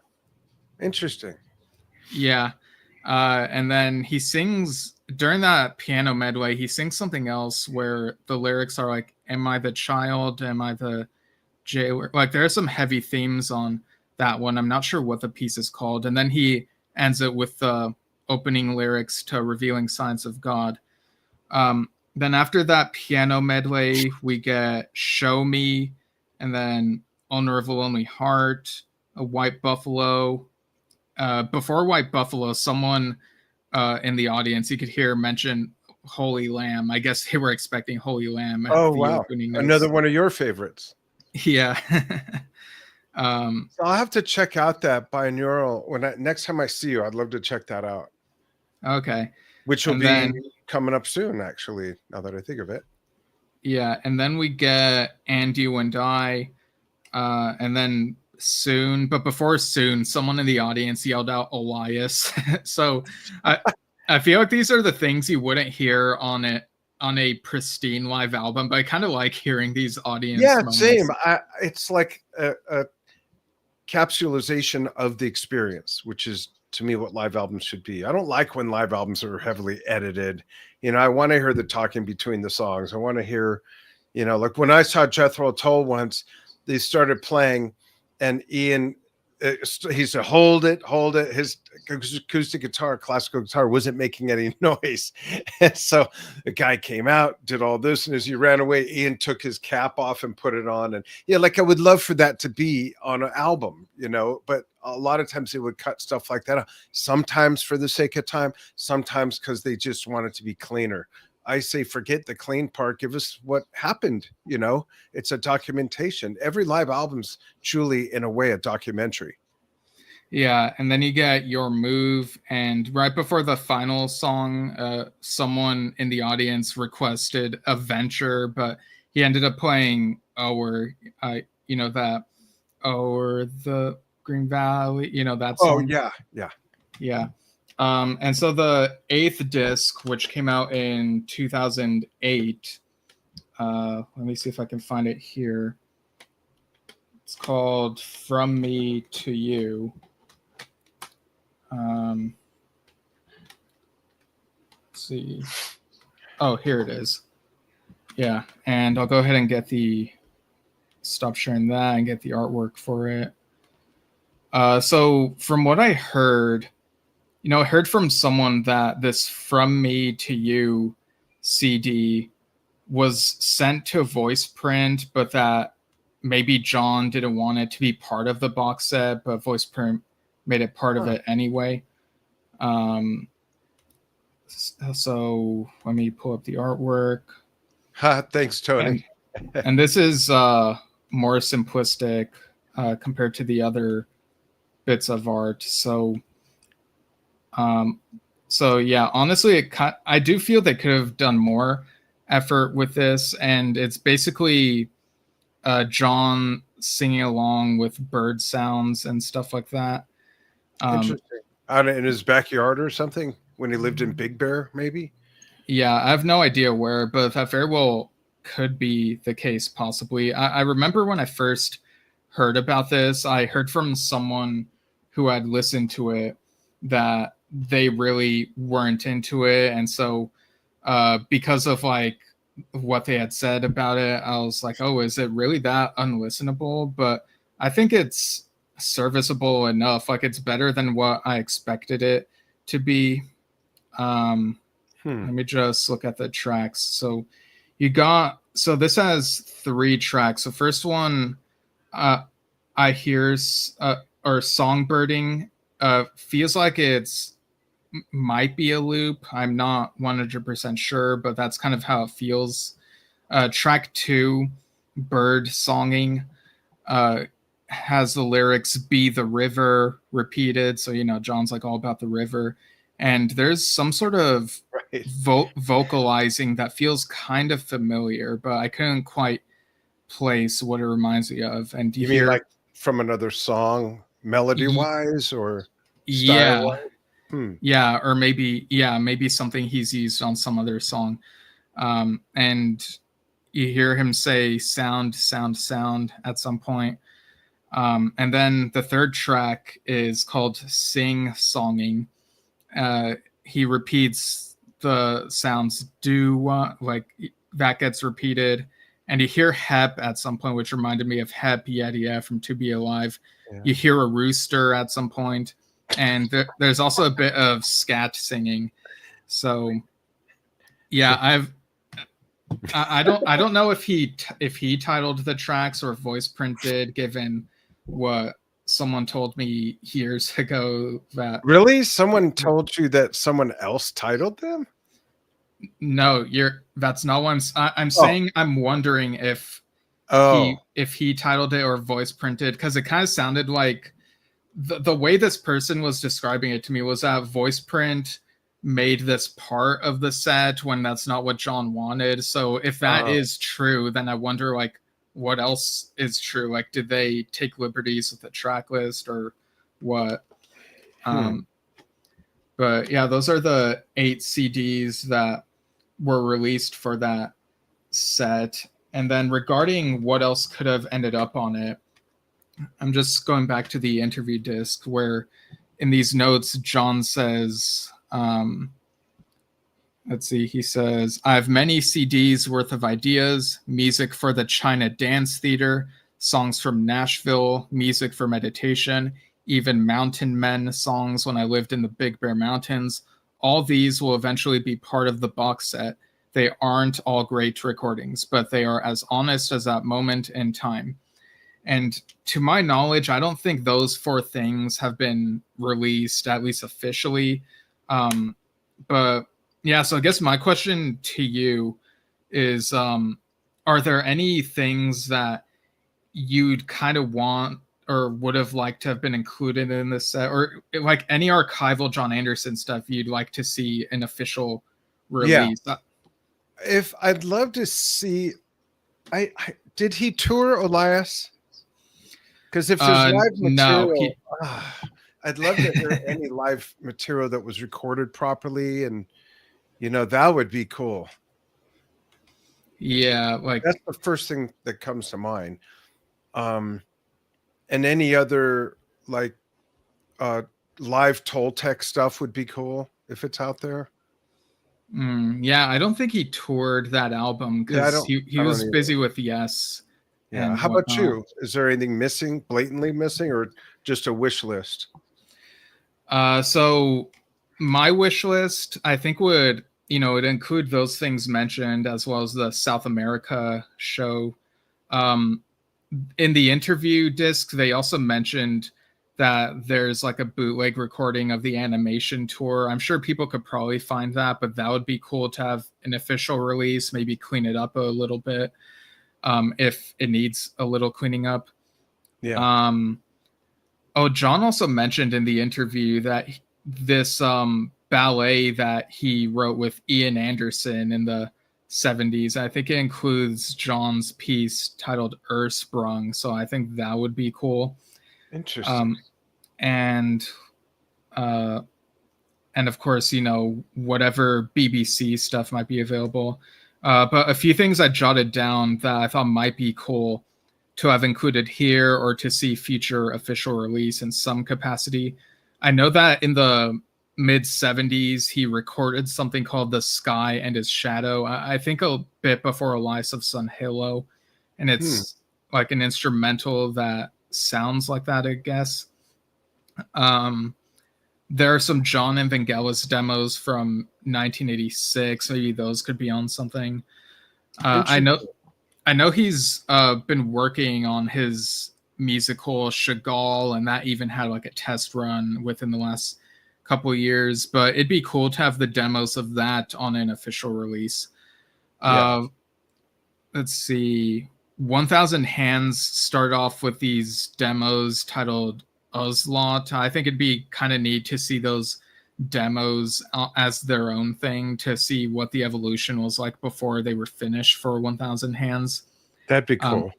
Interesting. Yeah. And then he sings, during that piano medley, he sings something else where the lyrics are like, am I the child? Am I the jailer? Like, there are some heavy themes on that one. I'm not sure what the piece is called. And then he ends it with the opening lyrics to Revealing Signs of God. Then after that piano medley, we get Show Me, and then Owner of a Lonely Heart, a White Buffalo. Before White Buffalo, someone in the audience, you could hear mention Holy Lamb. I guess they were expecting Holy Lamb at the opening notes. Another one of your favorites. Yeah. So I'll have to check out that binaural. Next time I see you, I'd love to check that out. Okay. Which will be coming up soon, actually, now that I think of it. Yeah, and then we get And You and I, and then Soon. But before Soon, someone in the audience yelled out Elias. So I feel like these are the things you wouldn't hear on a pristine live album, but I kind of like hearing these audience moments. Same. It's like a capsulization of the experience, which is, to me, what live albums should be. I don't like when live albums are heavily edited. I want to hear the talking between the songs. I want to hear, like when I saw Jethro Tull once, they started playing, and Ian, he said, hold it. His acoustic guitar, classical guitar, wasn't making any noise. And so the guy came out, did all this, and as he ran away, Ian took his cap off and put it on. And like I would love for that to be on an album, but a lot of times they would cut stuff like that out. Sometimes for the sake of time, sometimes because they just want it to be cleaner. I say, forget the clean part. Give us what happened. It's a documentation. Every live album's truly, in a way, a documentary. Yeah. And then you get Your Move. And right before the final song, someone in the audience requested a Venture, but he ended up playing O'er, that O'er the Green Valley, that song. Oh, yeah. Yeah. And so the 8th disc, which came out in 2008, let me see if I can find it here. It's called From Me to You. Let's see. Oh, here it is. Yeah, and I'll go ahead and stop sharing that and get the artwork for it. So from what I heard, I heard from someone that this From Me to You CD was sent to voice print, but that maybe Jon didn't want it to be part of the box set, but voice print made it part of it anyway. So let me pull up the artwork. Thanks, Tony. And this is more simplistic compared to the other bits of art. So yeah, honestly, I do feel they could have done more effort with this, and it's basically Jon singing along with bird sounds and stuff like that. Interesting. Out in his backyard or something when he lived in Big Bear, maybe. Yeah, I have no idea where, but that very well could be the case, possibly. I remember when I first heard about this, I heard from someone who had listened to it that they really weren't into it. And so, because of like what they had said about it, I was like, oh, is it really that unlistenable? But I think it's serviceable enough. Like, it's better than what I expected it to be. Let me just look at the tracks. So this has 3 tracks. The first one, I hears or Songbirding, feels like might be a loop. I'm not 100% sure, but that's kind of how it feels. Track 2, Bird Songing, has the lyrics "Be the river" repeated. So, John's like all about the river. And there's some sort of vocalizing that feels kind of familiar, but I couldn't quite place what it reminds me of. And you mean like from another song, melody-wise or style-wise? Yeah, or maybe something he's used on some other song. And you hear him say "sound, sound, sound" at some point. And then the third track is called "Sing Songing." He repeats the sounds "do," like that gets repeated, and you hear "hep" at some point, which reminded me of "Hep Yet from To Be Alive." Yeah. You hear a rooster at some point, and there's also a bit of scat singing. So, yeah, I don't know if he titled the tracks or if Voice Print did, given what someone told me years ago. That really, someone told you that someone else titled them? No, that's not what I'm saying. I'm wondering if he titled it or Voice Printed, because it kind of sounded like the way this person was describing it to me was that Voice Print made this part of the set when that's not what John wanted. So if that is true, then I wonder like what else is true. Like, did they take liberties with the track list or what? But yeah, those are the 8 CDs that were released for that set. And then regarding what else could have ended up on it, I'm just going back to the interview disc where in these notes, John says, let's see, he says, "I have many CDs worth of ideas, music for the China Dance Theater, songs from Nashville, music for meditation, even Mountain Men songs when I lived in the Big Bear Mountains. All these will eventually be part of the box set. They aren't all great recordings, but they are as honest as that moment in time." And to my knowledge, I don't think those 4 things have been released, at least officially. But yeah, so I guess my question to you is, are there any things that you'd kind of want or would have liked to have been included in this set, or like any archival Jon Anderson stuff you'd like to see an official release? Yeah. If I'd love to see, did he tour Elias? Because if there's live material, I'd love to hear any live material that was recorded properly, and that would be cool. Yeah, like that's the first thing that comes to mind. And any other like live Toltec stuff would be cool if it's out there. Yeah, I don't think he toured that album because he was busy with Yes. Yeah. How about you? Is there anything missing, blatantly missing, or just a wish list? So my wish list, I think would include those things mentioned as well as the South America show. In the interview disc, they also mentioned that there's like a bootleg recording of the animation tour. I'm sure people could probably find that, but that would be cool to have an official release, maybe clean it up a little bit if it needs a little cleaning up. Yeah. John also mentioned in the interview that this ballet that he wrote with Ian Anderson in the 70s. I think it includes John's piece titled Ursprung, so I think that would be cool. Interesting. And of course, whatever BBC stuff might be available. But a few things I jotted down that I thought might be cool to have included here or to see future official release in some capacity. I know that in the mid 70s, he recorded something called The Sky and His Shadow. I think a bit before Elias of Sun Halo. And it's like an instrumental that sounds like that, I guess. There are some John Evangelis demos from 1986. Maybe those could be on something. I know he's been working on his musical Chagall, and that even had like a test run within the last couple of years. But it'd be cool to have the demos of that on an official release. Let's see. 1000 Hands started off with these demos titled Uzlot. I think it'd be kind of neat to see those demos as their own thing, to see what the evolution was like before they were finished for 1000 Hands. That'd be cool.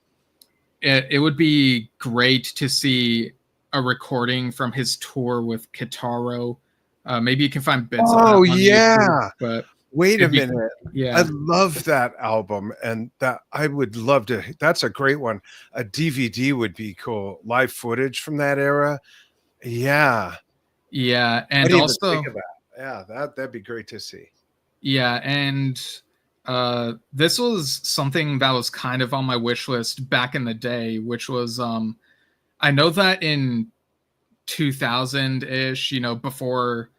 It would be great to see a recording from his tour with Kitaro. Maybe you can find bits of that on YouTube, but wait a minute. Yeah, I love that album, and that I would love to. That's a great one. A DVD would be cool. Live footage from that era. Yeah, and also think of that. Yeah, that'd be great to see. Yeah, and this was something that was kind of on my wish list back in the day, which was I know that in 2000-ish, before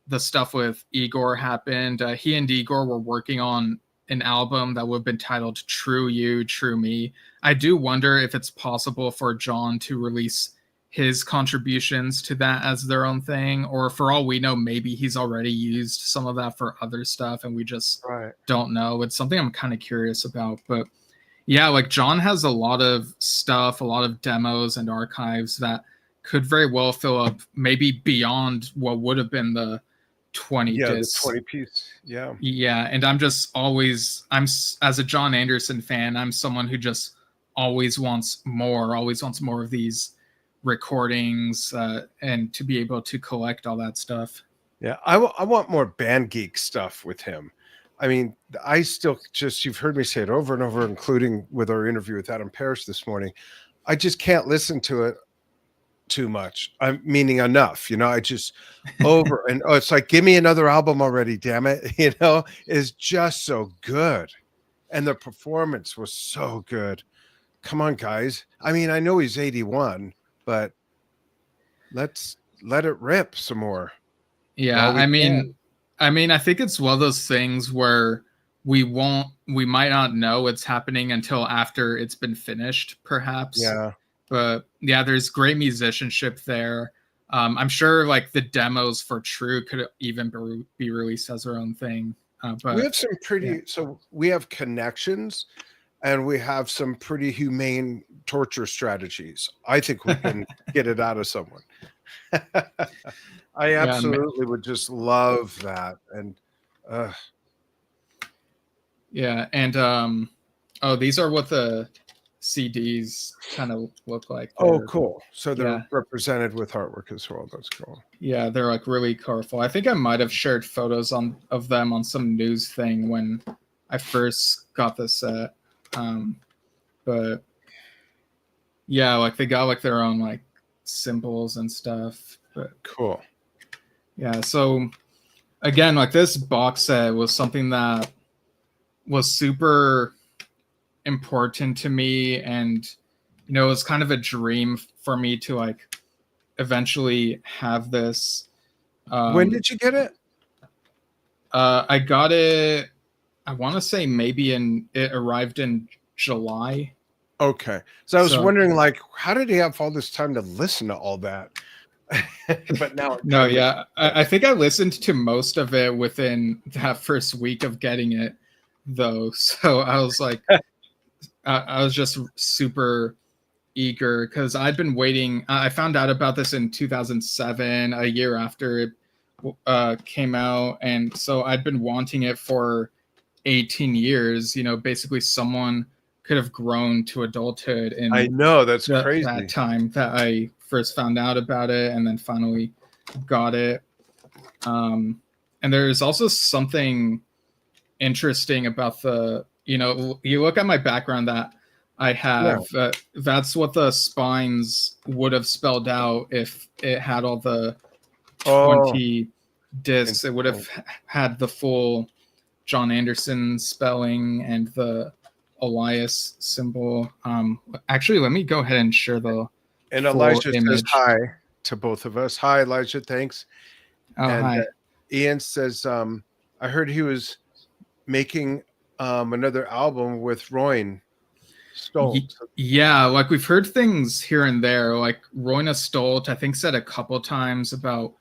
the stuff with Igor happened, he and Igor were working on an album that would have been titled True You, True Me. I do wonder if it's possible for John to release his contributions to that as their own thing, or for all we know, maybe he's already used some of that for other stuff and we just don't know. It's something I'm kind of curious about. But yeah, like John has a lot of stuff, a lot of demos and archives that could very well fill up maybe beyond what would have been the 20 discs. The 20 piece. Yeah, and I'm as a Jon Anderson fan, I'm someone who just always wants more of these recordings and to be able to collect all that stuff. Yeah, I want more Band Geek stuff with him. I mean, I still you've heard me say it over and over, including with our interview with Adam Parrish this morning. I just can't listen to it too much. I'm meaning enough, I just over and it's like, give me another album already, damn it. Is just so good. And the performance was so good. Come on, guys. I mean, I know he's 81, but let's let it rip some more. Yeah, I mean, I think it's one of those things where we might not know it's happening until after it's been finished, perhaps. Yeah. But yeah, there's great musicianship there. I'm sure like the demos for True could even be released as their own thing. But we have some so we have connections and we have some pretty humane torture strategies. I think we can get it out of someone. I absolutely would just love that. And these are what the CDs kind of look like. Cool. So they're represented with artwork as well. That's cool. Yeah, they're like really colorful. I think I might have shared photos of them on some news thing when I first got the set. But yeah, like they got like their own like symbols and stuff. But cool. Yeah, so again, like this box set was something that was super important to me, and it was kind of a dream for me to like eventually have this. When did you get it? I got it, I want to say maybe it arrived in July. Okay, so I was wondering, like, how did he have all this time to listen to all that? But now I think I listened to most of it within that first week of getting it, though. So I was like, I was just super eager because I'd been waiting. I found out about this in 2007, a year after it came out, and so I'd been wanting it for 18 years, basically someone could have grown to adulthood in I know, that's that crazy. time that I first found out about it and then finally got it. And there's also something interesting about you look at my background that I have. That's what the spines would have spelled out if it had all the 20 discs. It would have had the full Jon Anderson spelling and the Elias symbol. Actually, let me go ahead and share the And full Elijah image. says hi to both of us. Hi, Elijah. Thanks. Oh, and hi. Ian says, I heard he was making another album with Royne Stolt. Yeah, like we've heard things here and there. Like Royne Stolt, I think, said a couple times about,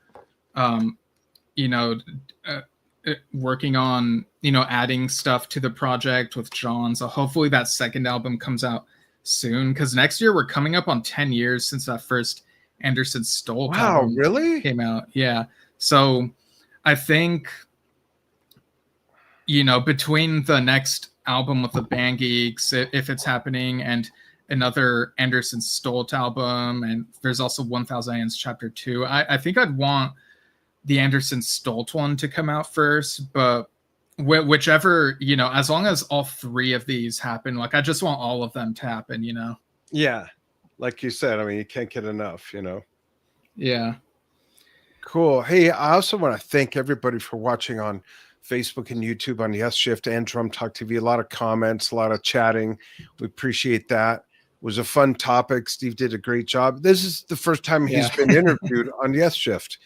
working on, adding stuff to the project with Jon. So hopefully that second album comes out soon, because next year we're coming up on 10 years since that first Anderson Stolt album really came out. Yeah. So I think, between the next album with the Band Geeks, if it's happening, and another Anderson Stolt album, and there's also 1000 Ants Chapter 2, I think I'd want the Anderson Stolt one to come out first, but whichever, as long as all three of these happen, like I just want all of them to happen, Yeah, like you said, I mean, you can't get enough, Yeah. Cool. Hey, I also want to thank everybody for watching on Facebook and YouTube on Yesshift and Drum Talk TV. A lot of comments, a lot of chatting. We appreciate that. It was a fun topic. Steve did a great job. This is the first time he's been interviewed on Yesshift.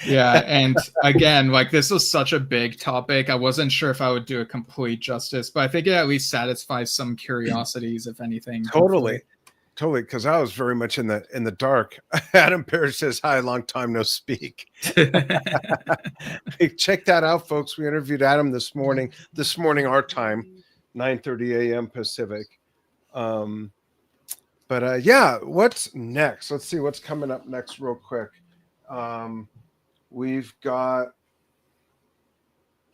Yeah, and again, like this was such a big topic. I wasn't sure if I would do a complete justice, but I think it at least satisfies some curiosities, if anything. Totally, because I was very much in the dark. Adam Parrish says hi, long time no speak. Hey, check that out, folks. We interviewed Adam this morning our time, 9:30 a.m. Pacific. But yeah, what's next? Let's see what's coming up next real quick. We got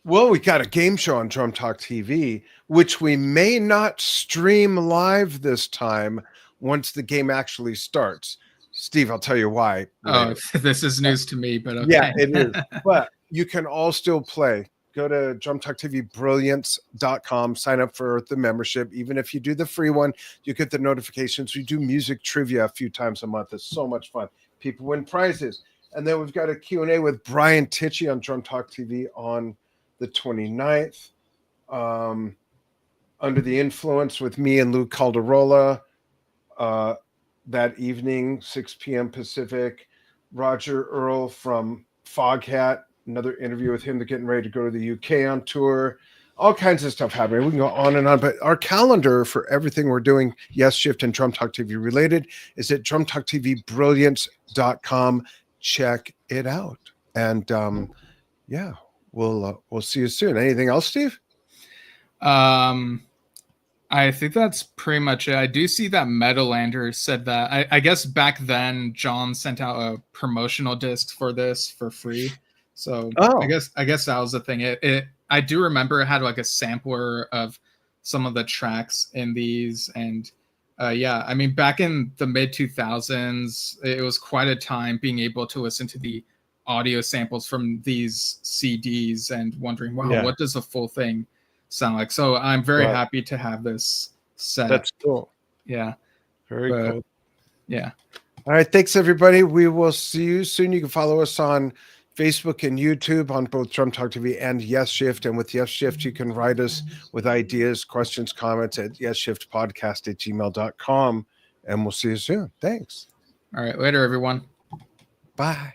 a game show on Drum Talk TV, which we may not stream live this time once the game actually starts. Steve, I'll tell you why. Oh, this is news to me, but okay. Yeah, it is. But you can all still play. Go to drumtalktvbrilliance.com, sign up for the membership. Even if you do the free one, you get the notifications. We do music trivia a few times a month. It's so much fun. People win prizes. And then we've got a Q&A with Brian Tichy on Drum Talk TV on the 29th. Under the Influence with me and Lou Calderola that evening, 6 p.m. Pacific. Roger Earl from Foghat, another interview with him. They're getting ready to go to the UK on tour. All kinds of stuff happening. We can go on and on, but our calendar for everything we're doing, Yesshift and Drum Talk TV related, is at drumtalktvbrilliance.com. Check it out. And yeah, we'll see you soon. Anything else, Steve? I think that's pretty much it. I do see that Metalander said that. I guess back then Jon sent out a promotional disc for this for free. So I guess that was the thing. I do remember it had like a sampler of some of the tracks in these, and yeah, I mean back in the mid 2000s, it was quite a time being able to listen to the audio samples from these CDs and wondering, wow, what does the full thing sound like? So I'm very happy to have this set. That's cool. Yeah. Very cool. Yeah. All right. Thanks, everybody. We will see you soon. You can follow us on Facebook and YouTube on both Drum Talk TV and Yesshift. And with Yesshift, you can write us with ideas, questions, comments at yesshiftpodcast@gmail.com. And we'll see you soon. Thanks. All right. Later, everyone. Bye.